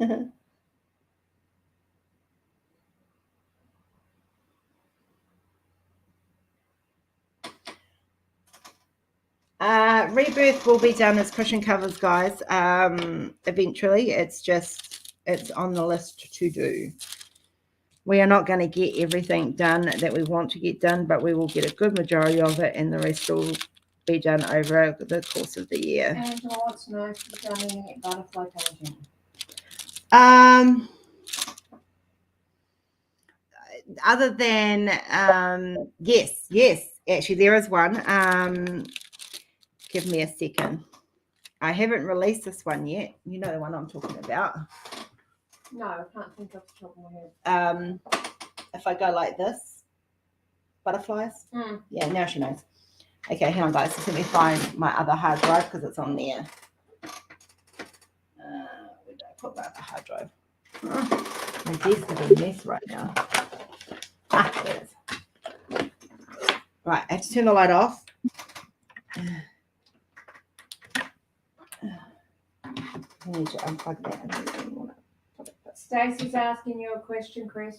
Rebirth will be done as cushion covers, guys. Eventually, it's on the list to do. We are not going to get everything done that we want to get done, but we will get a good majority of it, and the rest will be done over the course of the year. Angela wants to know if you've done any butterfly painting. Other than yes, actually there is one. Give me a second. I haven't released this one yet. You know the one I'm talking about. No, I can't think off the top of my head. If I go like this, butterflies. Mm. Yeah, now she knows. Okay, hang on, guys. Just let me find my other hard drive because it's on there. Where did I put my other hard drive? My desk is a mess right now. Ah, there it is. Right, I have to turn the light off. I need to unplug that. I don't want to. Stacey's asking you a question, Chris.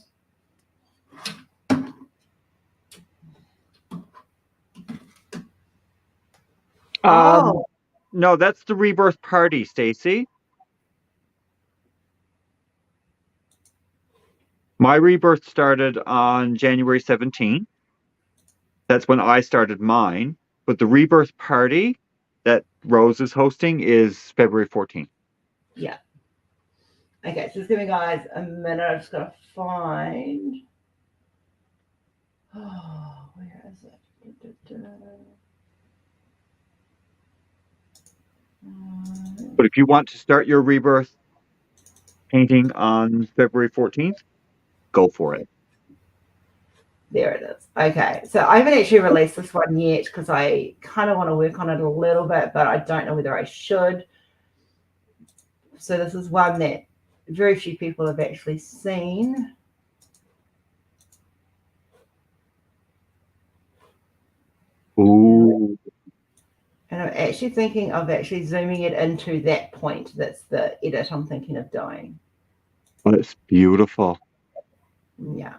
Oh, No, that's the rebirth party, Stacy. My rebirth started on January 17th. That's when I started mine. But the rebirth party that Rose is hosting is February 14th. yeah. Okay, so just give me, guys, a minute. I'm just going to find. Oh, where is it? But if you want to start your rebirth painting on February 14th, go for it. There it is. Okay, so I haven't actually released this one yet because I kind of want to work on it a little bit, but I don't know whether I should. So this is one that very few people have actually seen. Ooh. And I'm actually thinking of actually zooming it into that point. That's the edit I'm thinking of doing. Oh, it's beautiful. Yeah.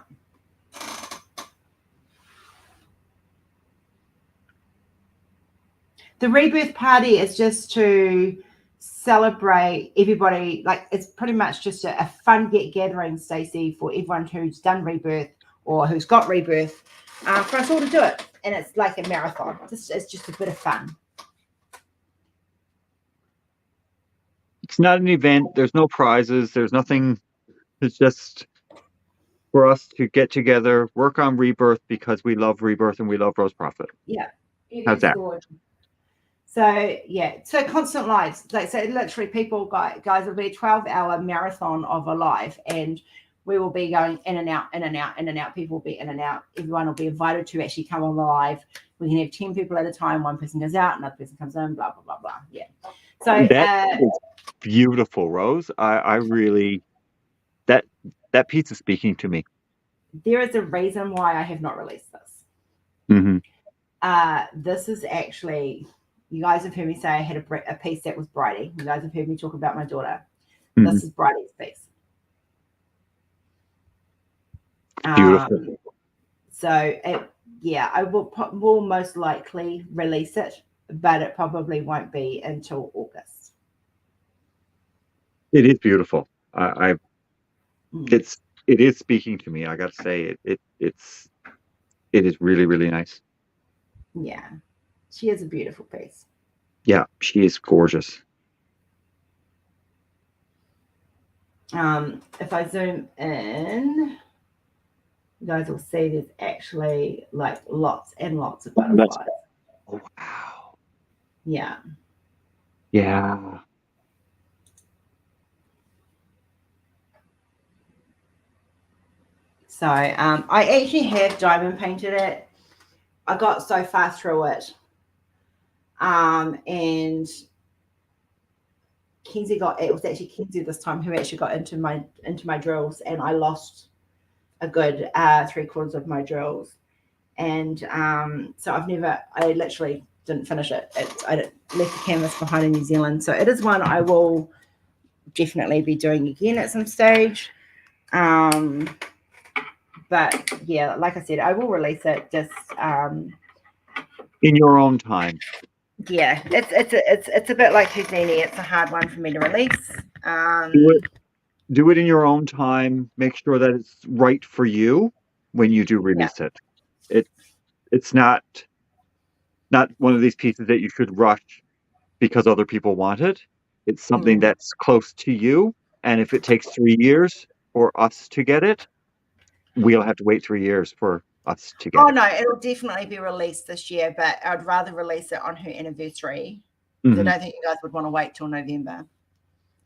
The rebirth party is just to celebrate everybody. Like, it's pretty much just a fun gathering, Stacey, for everyone who's done rebirth or who's got rebirth, for us all to do it. And it's like a marathon. It's just a bit of fun. It's not an event. There's no prizes. There's nothing. It's just for us to get together, work on rebirth because we love rebirth and we love Rose Prophet. Yeah. How's that? Good. So, yeah. So constant lives. Like, so literally people, guys, it'll be a 12-hour marathon of a life. And we will be going in and out, in and out, in and out. People will be in and out. Everyone will be invited to actually come on live. We can have 10 people at a time. One person goes out, another person comes in, blah, blah, blah, blah. Yeah. So That is beautiful, Rose. I really, that piece is speaking to me. there is a reason why I have not released this. Mm-hmm. This is actually, you guys have heard me say I had a piece that was Bridie. You guys have heard me talk about my daughter. Mm-hmm. This is Bridie's piece. Beautiful. So, I will most likely release it, but it probably won't be until August. It is beautiful. It is speaking to me. I got to say it is really, really nice. Yeah, she is a beautiful piece. Yeah, she is gorgeous. If I zoom in, you guys will see there's actually like lots and lots of butterflies. Oh, wow. Yeah. Yeah. So I actually have diamond painted it. I got so far through it. And Kenzie it was actually Kenzie this time who actually got into my drills, and I lost a good 3/4 of my drills. And so I literally didn't finish it. I left the canvas behind in New Zealand. So it is one I will definitely be doing again at some stage. But yeah, like I said, I will release it just In your own time. yeah, it's a bit like Houdini. It's a hard one for me to release. Do it in your own time. Make sure that it's right for you when you do release it. It's not one of these pieces that you should rush because other people want it. It's something that's close to you. And if it takes 3 years for us to get it, we'll have to wait 3 years for us to get it. Oh no, it'll definitely be released this year, but I'd rather release it on her anniversary. Mm-hmm. I don't think you guys would want to wait till November.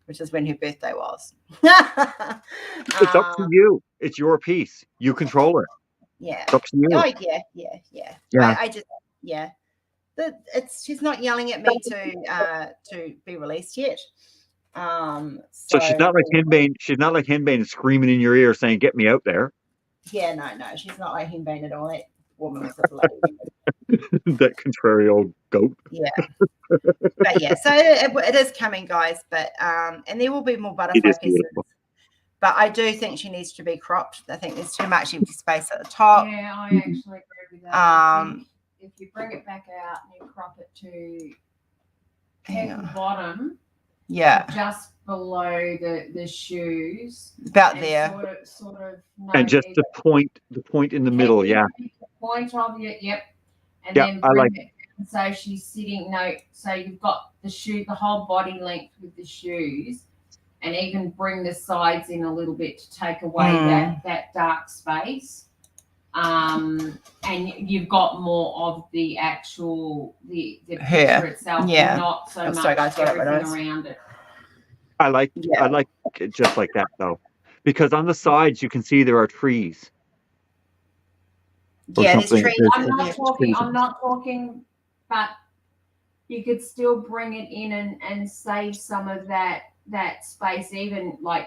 which is when her birthday was. It's up to you. It's your piece. You control it. Yeah. It's up to you. Oh yeah. Yeah. I just she's not yelling at me to be released yet. So she's not like Henbane. She's not like Henbane screaming in your ear saying, "Get me out there." Yeah, no, she's not like Henbane at all. That woman was a lady. That contrary old goat. Yeah. But yeah, so it is coming, guys. But and there will be more butterfly pieces. Beautiful. But I do think she needs to be cropped. I think there's too much empty space at the top. Yeah, I actually agree with that. I think if you bring it back out and you crop it to the bottom, just below the shoes, about there, sort of, and just the point in the middle, the point of it, and then I like it. So she's sitting. So you've got the whole body length with the shoes. And even bring the sides in a little bit to take away that dark space. And you've got more of the actual the picture itself, not so much everything around it. I like it just like that though, because on the sides you can see there are trees. Yeah, there's trees. I'm not talking, but you could still bring it in and save some of that space, even where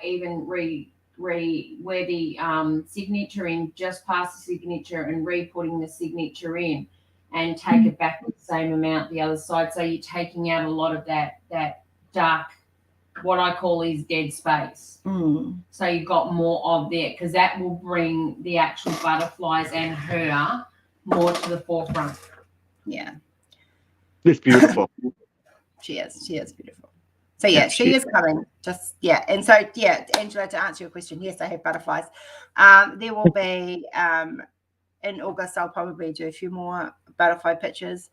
the signature in, just past the signature, and re-putting the signature in and take it back the same amount the other side. So you're taking out a lot of that dark, what I call is dead space. So you've got more of that, because that will bring the actual butterflies and her more to the forefront. Yeah. It's beautiful. She is beautiful. So yeah, she is coming. And so Angela, to answer your question, yes, I have butterflies. There will be in August. I'll probably do a few more butterfly pictures.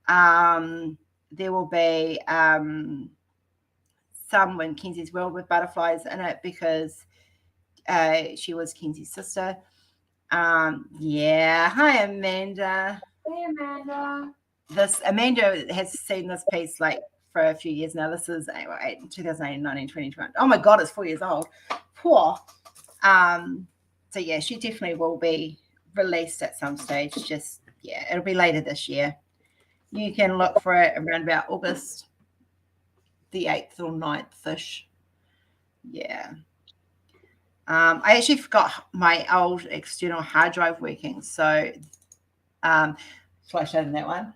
There will be some in Kenzie's world with butterflies in it, because she was Kenzie's sister. Hi Amanda. Hey Amanda. Amanda has seen this piece like for a few years now. This is 2018, 19, 20, 20. Oh my God, it's 4 years old. Poor. So yeah, she definitely will be released at some stage. It'll be later this year. You can look for it around about August the 8th or 9th-ish. Yeah. I actually forgot my old external hard drive working. So shall I show them that one?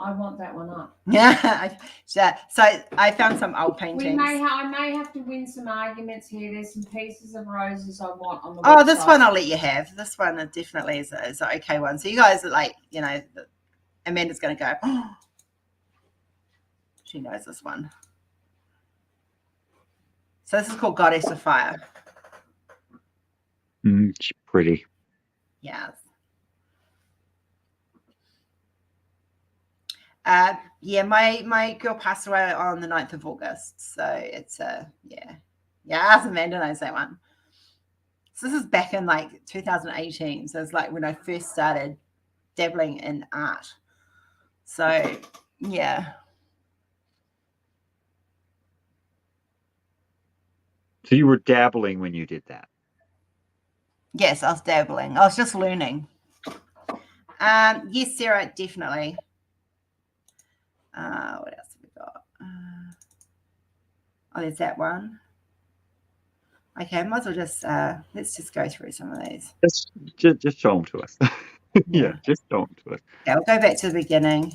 I want that one up. Yeah. So I found some old paintings. I may have to win some arguments here. There's some pieces of roses I want on the website. Oh, this one I'll let you have. This one definitely is an okay one. So you guys are like, Amanda's going to go, oh, she knows this one. So this is called Goddess of Fire. She's pretty. Yes. My girl passed away on the 9th of August. So it's ask Amanda knows that one. So this is back in like 2018. So it's like when I first started dabbling in art. So yeah. So you were dabbling when you did that? Yes, I was dabbling. I was just learning. Yes, Sarah, definitely. What else have we got? There's that one. Okay, might as well just let's just go through some of these. Just show them to us. Yeah, just show them to us. Yeah, we'll go back to the beginning.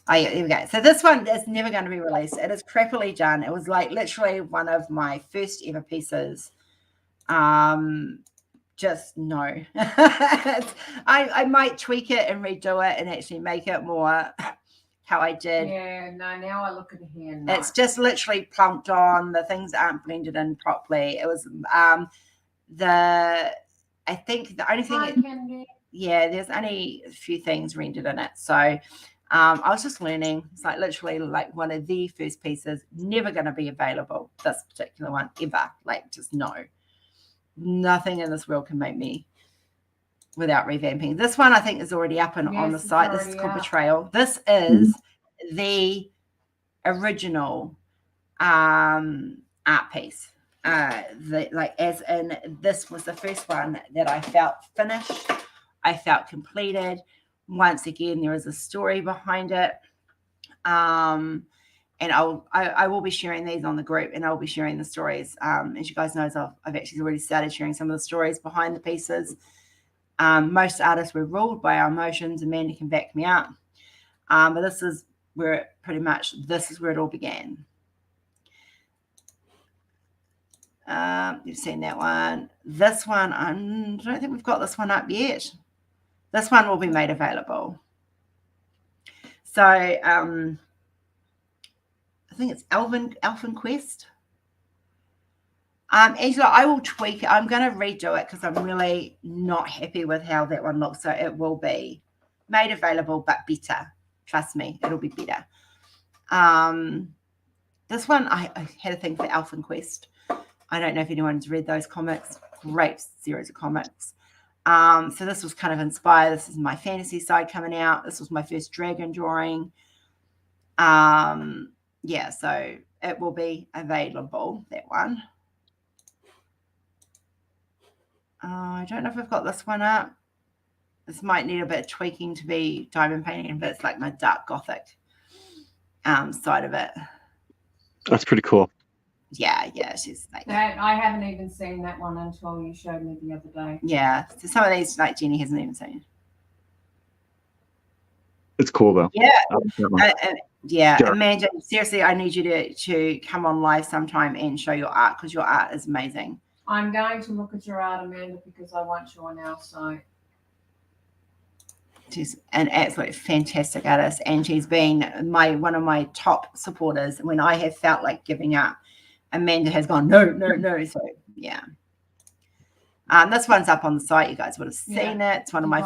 Oh yeah, there we go. So this one is never going to be released. It is crappily done. It was like literally one of my first ever pieces. Just no. I might tweak it and redo it and actually make it more how I did. Yeah, no, now I look at it here. No. It's just literally plunked on. The things aren't blended in properly. It was I think the only thing there's only a few things rendered in it. So I was just learning. It's like literally like one of the first pieces, never going to be available, this particular one ever. Like just no. Nothing in this world can make me without revamping. This one I think is already up and on the site. This is called Betrayal. This is the original art piece. As in, this was the first one that I felt finished. I felt completed. Once again, there is a story behind it. And I will be sharing these on the group, and I'll be sharing the stories. As you guys know, I've actually already started sharing some of the stories behind the pieces. Most artists were ruled by our emotions. Amanda can back me up. But this is where it all began. You've seen that one. This one, I don't think we've got this one up yet. This one will be made available. So I think it's Elfin Quest. Angela, I will tweak it. I'm going to redo it because I'm really not happy with how that one looks. So it will be made available, but better. Trust me, it'll be better. This one, I had a thing for Elfin Quest. I don't know if anyone's read those comics. Great series of comics. So this was kind of inspired. This is my fantasy side coming out. This was my first dragon drawing. Yeah, so it will be available, that one. I don't know if I've got this one up. This might need a bit of tweaking to be diamond painting, but it's like my dark gothic side of it. That's pretty cool. Yeah, she's like that. I haven't even seen that one until you showed me the other day. Yeah, so some of these like Jenny hasn't even seen. It's cool though. Yeah, yeah. Sure. Amanda, seriously, I need you to come on live sometime and show your art because your art is amazing. I'm going to look at your art, Amanda, because I want you on our site. She's an absolutely fantastic artist, and she's been one of my top supporters when I have felt like giving up. Amanda has gone, no. So yeah. This one's up on the site. You guys would have seen it. It's one of my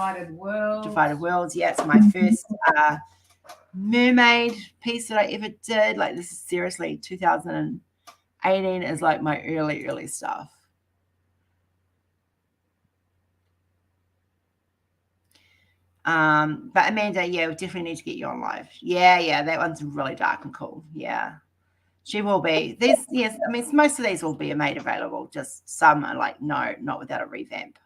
Divided Worlds. Yeah, it's my first mermaid piece that I ever did. Like, this is seriously 2018 is like my early stuff. But Amanda, yeah, we definitely need to get you on live. Yeah, that one's really dark and cool. Yeah. She will be. Yes, I mean, most of these will be made available. Just some are like, no, not without a revamp.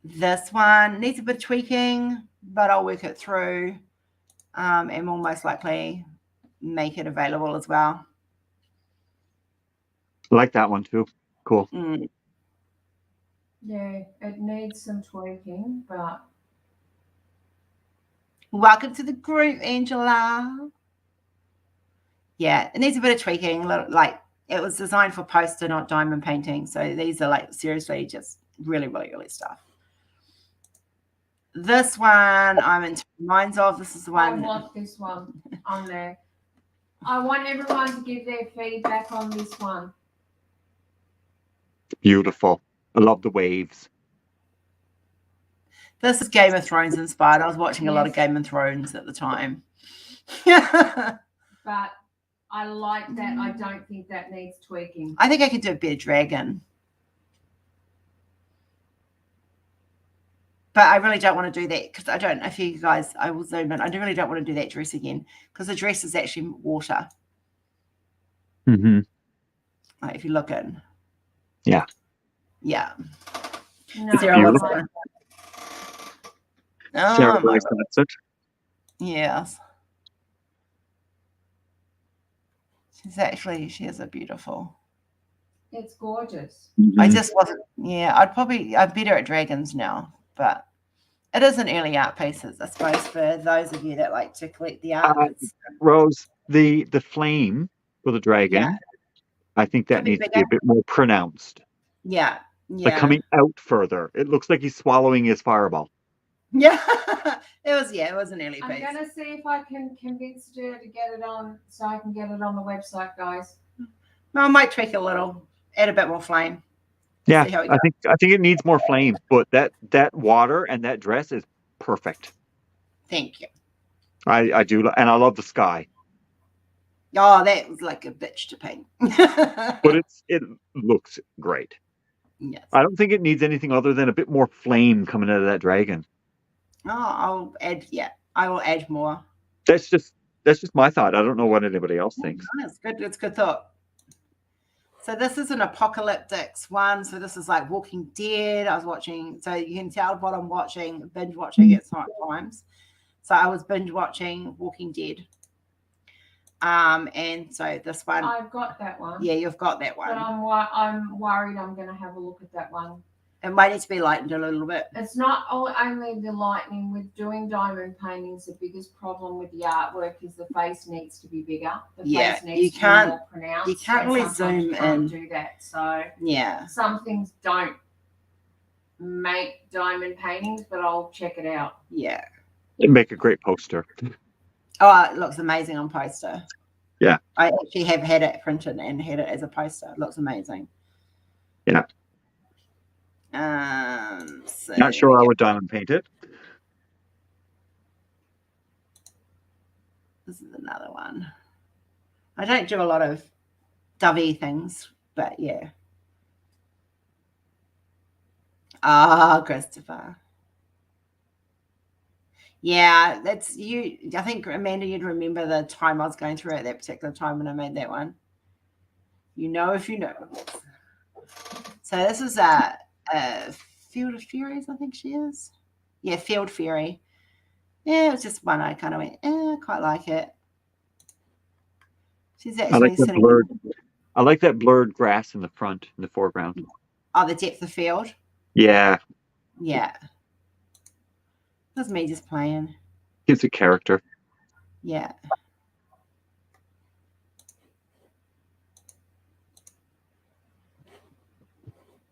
This one needs a bit of tweaking, but I'll work it through, and we'll most likely make it available as well. I like that one too. Cool. Yeah, it needs some tweaking, but welcome to the group, Angela. Yeah, it needs a bit of tweaking. Like, it was designed for poster, not diamond painting. So these are like seriously just really early stuff. This one I'm in minds of. This is the one. I want this one on there. I want everyone to give their feedback on this one. Beautiful. I love the waves. This is Game of Thrones inspired. I was watching a lot of Game of Thrones at the time. But I like that. I don't think that needs tweaking. I think I could do a better dragon. But I really don't want to do that because I don't know if you guys, I will zoom in. I really don't want to do that dress again because the dress is actually water. Mm-hmm. Like, if you look in. Yeah. Yeah. No, Sarah wants to. Sarah likes that. Yes. She is a beautiful. It's gorgeous. Mm-hmm. I just wasn't, I'm better at dragons now, but it is an early art pieces, I suppose, for those of you that like to collect the art. Rose, the flame for the dragon, Yeah. I think that needs to be a bit more pronounced. Yeah. Like coming out further. It looks like he's swallowing his fireball. Yeah. It was an early piece. I'm going to see if I can convince her to get it on so I can get it on the website, guys. I might tweak a little, add a bit more flame. Yeah, I think it needs more flame, but that water and that dress is perfect. Thank you. I do, and I love the sky. Oh, that was like a bitch to paint. But it looks great. Yes. I don't think it needs anything other than a bit more flame coming out of that dragon. I'll add. Yeah, I will add more. That's just my thought. I don't know what anybody else thinks. That's good. It's good thought. So this is an apocalyptic one. So this is like Walking Dead. I was watching. So you can tell what I'm watching. Binge watching at times. So I was binge watching Walking Dead. And so this one. I've got that one. Yeah, you've got that one. But I'm worried I'm going to have a look at that one. It might need to be lightened a little bit. It's not only the lightning. With doing diamond paintings, the biggest problem with the artwork is the face needs to be bigger. The Yeah, face needs you to can't- be more pronounced. you can't and really sometimes zoom you can't in. do that. So Yeah. some things don't make diamond paintings, but I'll check it out. Yeah. It'd make a great poster. Oh, it looks amazing on poster. Yeah. I actually have had it printed and had it as a poster. It looks amazing. Yeah. So Not sure I would diamond paint it. This is another one. I don't do a lot of dovey things, but yeah. Christopher. Yeah, that's you. I think, Amanda, you'd remember the time I was going through at that particular time when I made that one. You know if you know. So this is a Field of Furies, I think she is. Yeah, Field Fury. Yeah, it was just one I kind of went, I quite like it. She's I actually like that sitting. blurred. I like that blurred grass in the front, in the foreground. Oh, the depth of field. Yeah, Yeah. That's me just playing. gives it character. Yeah.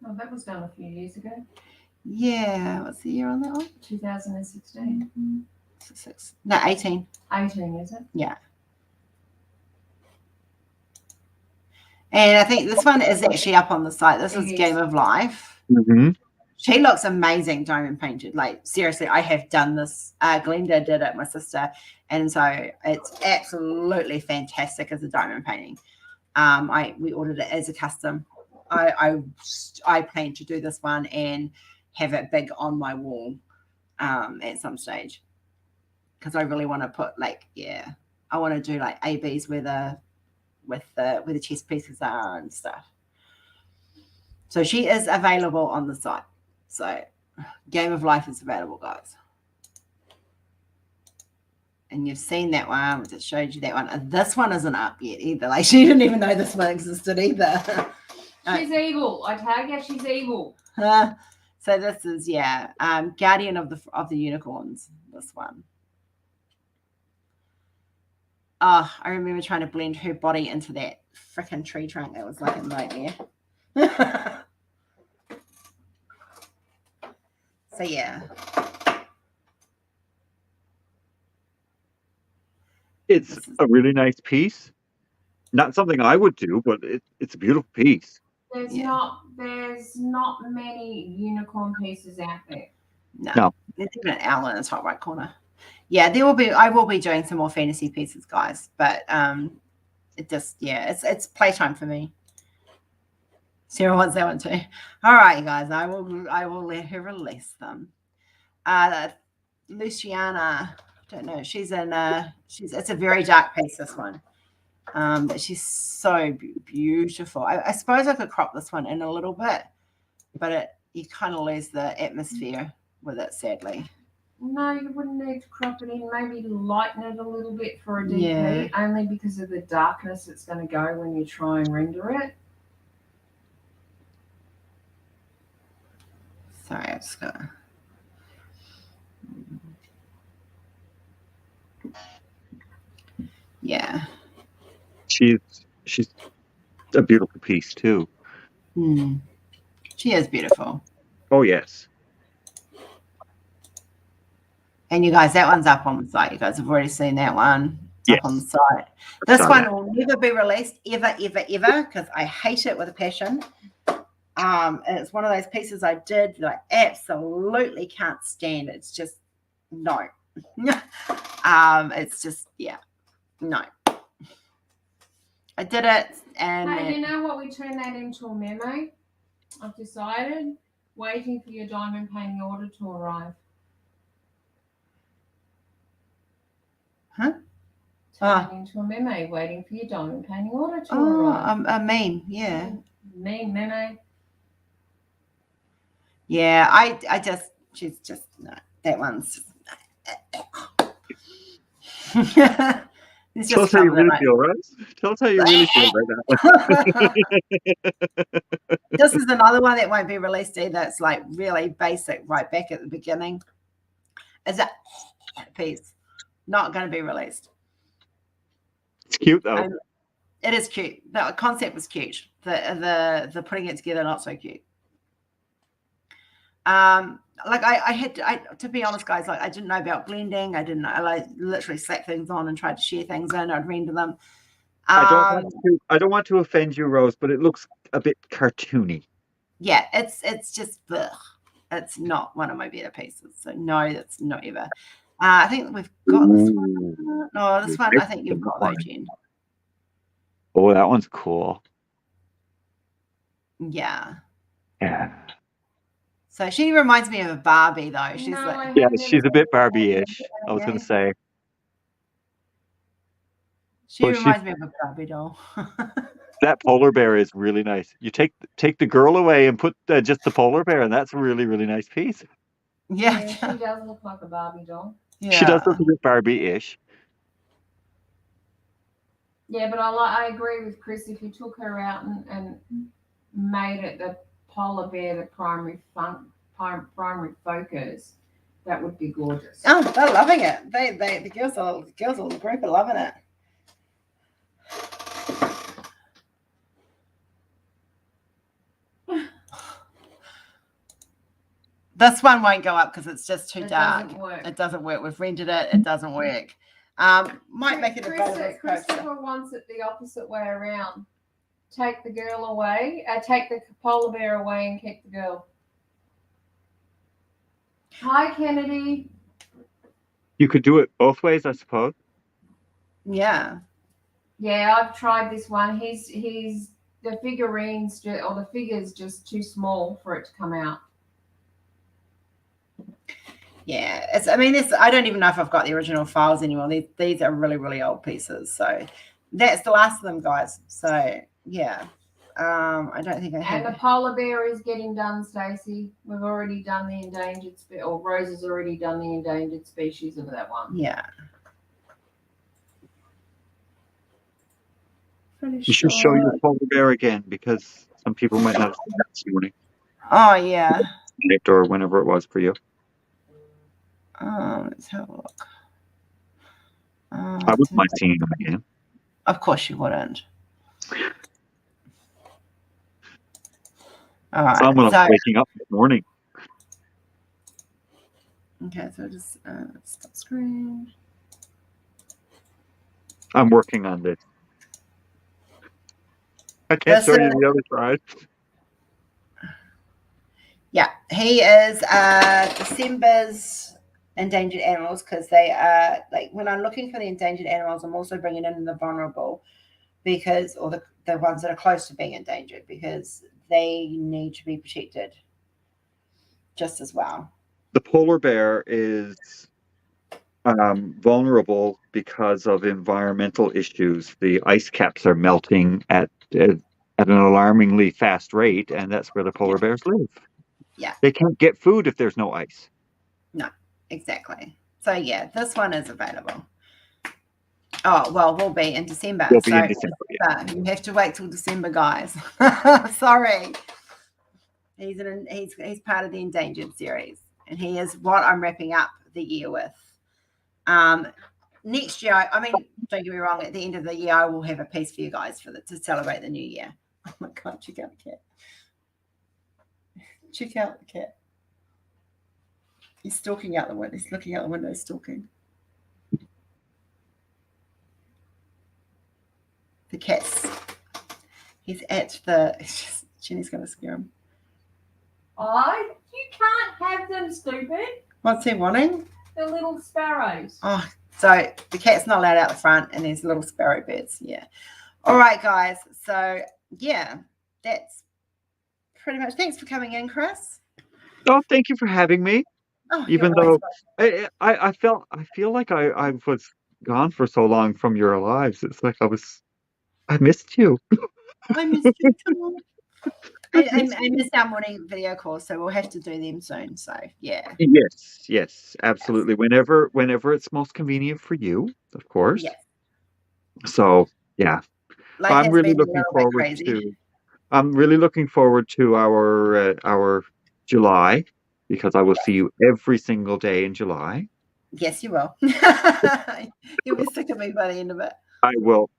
Oh, that was done a few years ago. Yeah. What's the year on that one? 2016. 18. 18, is it? Yeah. And I think this one is actually up on the site. This is It is. Game of Life. Mm-hmm. She looks amazing diamond painted. Like, seriously, I have done this. Glenda did it, my sister. And so it's absolutely fantastic as a diamond painting. We ordered it as a custom. I plan to do this one and have it big on my wall at some stage. Because I really want to put I want to do like ABs where the chess pieces are and stuff. So she is available on the site. So Game of Life is available, guys. And you've seen that one. I just showed you that one. And this one isn't up yet either. Like, she didn't even know this one existed either. She's evil. I tag her, she's evil. So this is Guardian of the Unicorns. This one. Oh, I remember trying to blend her body into that freaking tree trunk. That was like a nightmare. So yeah. It's a really nice piece. Not something I would do, but it's a beautiful piece. There's not many unicorn pieces out there. No. There's even an owl in the top right corner. Yeah, I will be doing some more fantasy pieces, guys. But it's playtime for me. Sarah wants that one too. All right, you guys, I will let her release them. Luciana, I don't know. It's a very dark piece, this one. But she's so beautiful. I suppose I could crop this one in a little bit, but you kind of lose the atmosphere with it, sadly. No, you wouldn't need to crop it in. Maybe lighten it a little bit for a DP, Yeah. only because of the darkness it's going to go when you try and render it. Sorry, I just got. Yeah. She's a beautiful piece too. She is beautiful. Oh yes. And you guys, that one's up on the site. You guys have already seen that one. It's Yes. up on the site. This saw one that. will never be released ever, because I hate it with a passion. And it's one of those pieces I did that I absolutely can't stand. It's just no. It's just no. I did it, and Hey, you know what? We turn that into a memo. I've decided. Waiting for your diamond painting order to arrive. Huh? Turning into a meme, waiting for your diamond painting order to Oh, arrive. a meme. Yeah. Meme. Yeah. I just, she's just, no, that one's just, it's Tell us just how you covered really it, feel, Rose. Tell us how you really feel right now. right? This is another one that won't be released either. It's like really basic right back at the beginning. Is that piece not going to be released? It's cute though. It is cute. The concept was cute. The putting it together, not so cute. Like I had to be honest, guys, like I didn't know about blending. I didn't know. I like literally slapped things on and tried to share things in. I'd render them. I don't want to offend you, Rose, but it looks a bit cartoony. Yeah, it's just ugh. It's not one of my better pieces. So no, that's not ever. I think we've got this one. No, this one I think you've got though, Jen. Oh, that one's cool. Yeah. Yeah. So she reminds me of a Barbie though. She's No, like, Yeah, she's a bit Barbie-ish. I was going to say. she Well, reminds me of a Barbie doll. That polar bear is really nice. You take the girl away and put just the polar bear, and that's a really, really nice piece. Yeah, she Yeah. does look like a Barbie doll. She does look a bit Barbie-ish. Yeah, but I agree with Chris. If you took her out and made it the polar bear the primary focus, that would be gorgeous. Oh, they're loving it. The girls of the group are loving it. This one won't go up because it's just too dark. Doesn't work. It doesn't work. We've rendered it. It doesn't work. Might make it a bonus poster. Christopher wants it the opposite way around. Take the girl away. Take the polar bear away and keep the girl. Hi, Kennedy. You could do it both ways, I suppose. Yeah. Yeah, I've tried this one. He's the figurines or the figure's just too small for it to come out. Yeah, I mean, I don't even know if I've got the original files anymore. These are really, really old pieces. So that's the last of them, guys. So yeah, I don't think I have. And the polar bear is getting done, Stacey. We've already done the endangered species, or Rose has already done the endangered species of that one. Yeah. You should show your polar bear again because some people might not have seen that this morning. Oh yeah. Or whenever it was for you. Let's have a look. I wouldn't mind seeing them again. Of course you wouldn't. All right. Someone was waking up this morning. Okay, so just stop screen. I'm working on this. I can't show you the other side. Yeah, he is December's endangered animals because they are like when I'm looking for the endangered animals, I'm also bringing in the vulnerable because, or the ones that are close to being endangered because they need to be protected just as well. The polar bear is vulnerable because of environmental issues. The ice caps are melting at an alarmingly fast rate, and that's where the polar bears live. Yeah. They can't get food if there's no ice. No, exactly. So yeah, this one is available. Oh, well, we'll be in December. We'll be in December. Yeah. You have to wait till December, guys. Sorry. He's part of the endangered series, and he is what I'm wrapping up the year with. Next year, I mean, don't get me wrong, at the end of the year, I will have a piece for you guys to celebrate the new year. Oh my God, check out the cat. Check out the cat. He's stalking out the window. He's looking out the window, stalking. The cat's. He's at the. Jenny's going to scare him. You can't have them, stupid. What's he wanting? The little sparrows. Oh, so the cat's not allowed out the front, and there's little sparrow birds. Yeah. All right, guys. So yeah, that's pretty much. Thanks for coming in, Chris. Oh, thank you for having me. Oh, even though I feel like I was gone for so long from your lives. It's like I missed you. I missed you too. I missed our morning video calls, so we'll have to do them soon. So yeah. Yes, absolutely. Whenever it's most convenient for you, of course. Yes. So yeah, Life I'm has really been a looking little bit forward crazy. to. I'm really looking forward to our July, because I will see you every single day in July. Yes, you will. You'll be sick of me by the end of it. I will.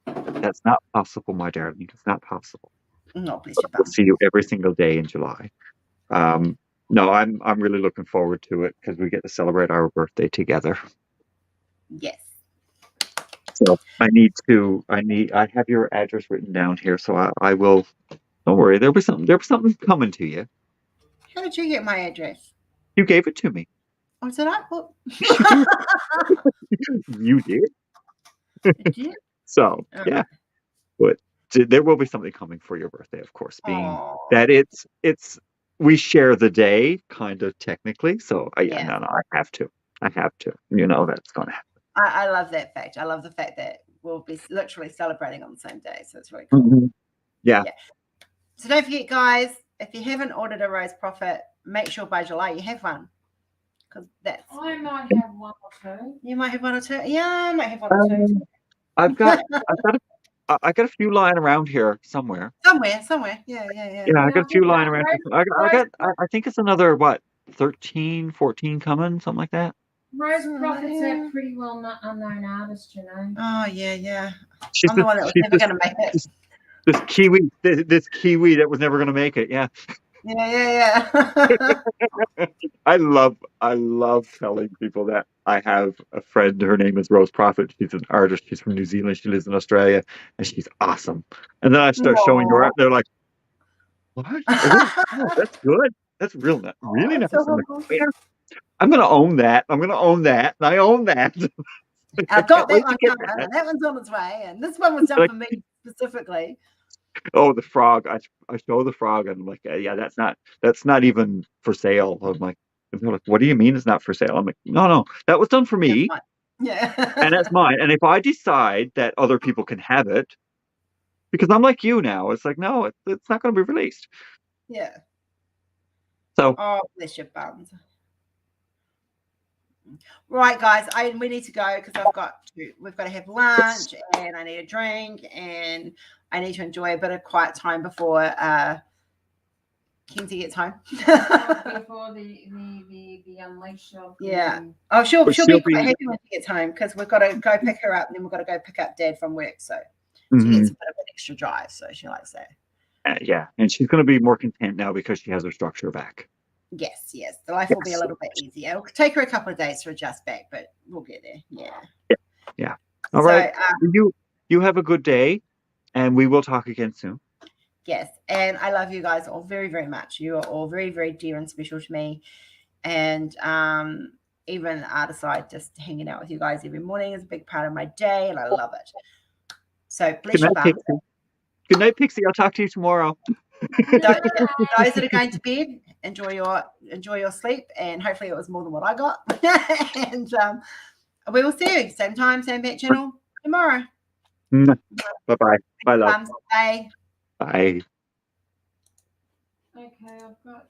That's not possible, my darling. It's not possible. Oh, bless your We'll bum. see you every single day in July. No, I'm really looking forward to it because we get to celebrate our birthday together. Yes. So I have your address written down here, so I will. Don't worry, there'll be something coming to you. How did you get my address? You gave it to me. Oh, did I? What? You did. Did you? So yeah, but there will be something coming for your birthday, of course, being Aw. that it's we share the day, kind of technically. So Yeah. no, I have to. You know that's gonna happen. I love that fact. I love the fact that we'll be literally celebrating on the same day. So it's really cool. Mhm. Yeah. So don't forget, guys, if you haven't ordered a Rose Profit, make sure by July you have one. Because I might have one or two. you might have one or two. Yeah, I might have one or two. I've got a few lying around here somewhere. Somewhere. Yeah. Yeah, I got a few lying around. Rose- I think it's another 13, 14 coming, something like that. Rose Prophet's a pretty well unknown artist, you know. Oh, yeah. She's I'm the one that was never going to make it. this Kiwi that was never going to make it. Yeah. Yeah. I love telling people that I have a friend. Her name is Rose Prophet. She's an artist. She's from New Zealand. She lives in Australia, and she's awesome. And then I start showing her. They're like, "What? Oh, that's good. That's really nice." I'm like, "Where? I'm gonna own that. And I own that." I've got that one coming, and that one's on its way, and this one was done for me specifically. Oh, the frog! I show the frog, and I'm like, yeah, that's not even for sale. I'm like, they're like, what do you mean it's not for sale? I'm like, no, that was done for me, Yeah, and that's mine. And if I decide that other people can have it, because I'm like you now, it's like, no, it's not going to be released. Yeah. So, oh, bless your buns. Right, guys, we need to go because we've got to have lunch, and I need a drink, and I need to enjoy a bit of quiet time before Kenzie gets home. Before the unleash of Oh, she'll be quite happy when she gets home because we've got to go pick her up, and then we've got to go pick up Dad from work. So she gets a bit of an extra drive, so she likes that. Yeah, and she's going to be more content now because she has her structure back. Yes. The life will be a little bit easier. It'll take her a couple of days to adjust back, but we'll get there. Yeah. All right. You have a good day, and we will talk again soon. Yes, and I love you guys all very, very much. You are all very, very dear and special to me. And even the other side, just hanging out with you guys every morning is a big part of my day, and I love it. So bless you, bum. Good night, Pixie. I'll talk to you tomorrow. Those that are going to bed, enjoy your sleep, and hopefully it was more than what I got. And we will see you same time, same bat channel tomorrow. Bye. Bye, love. Bye. Bye. Okay, I've got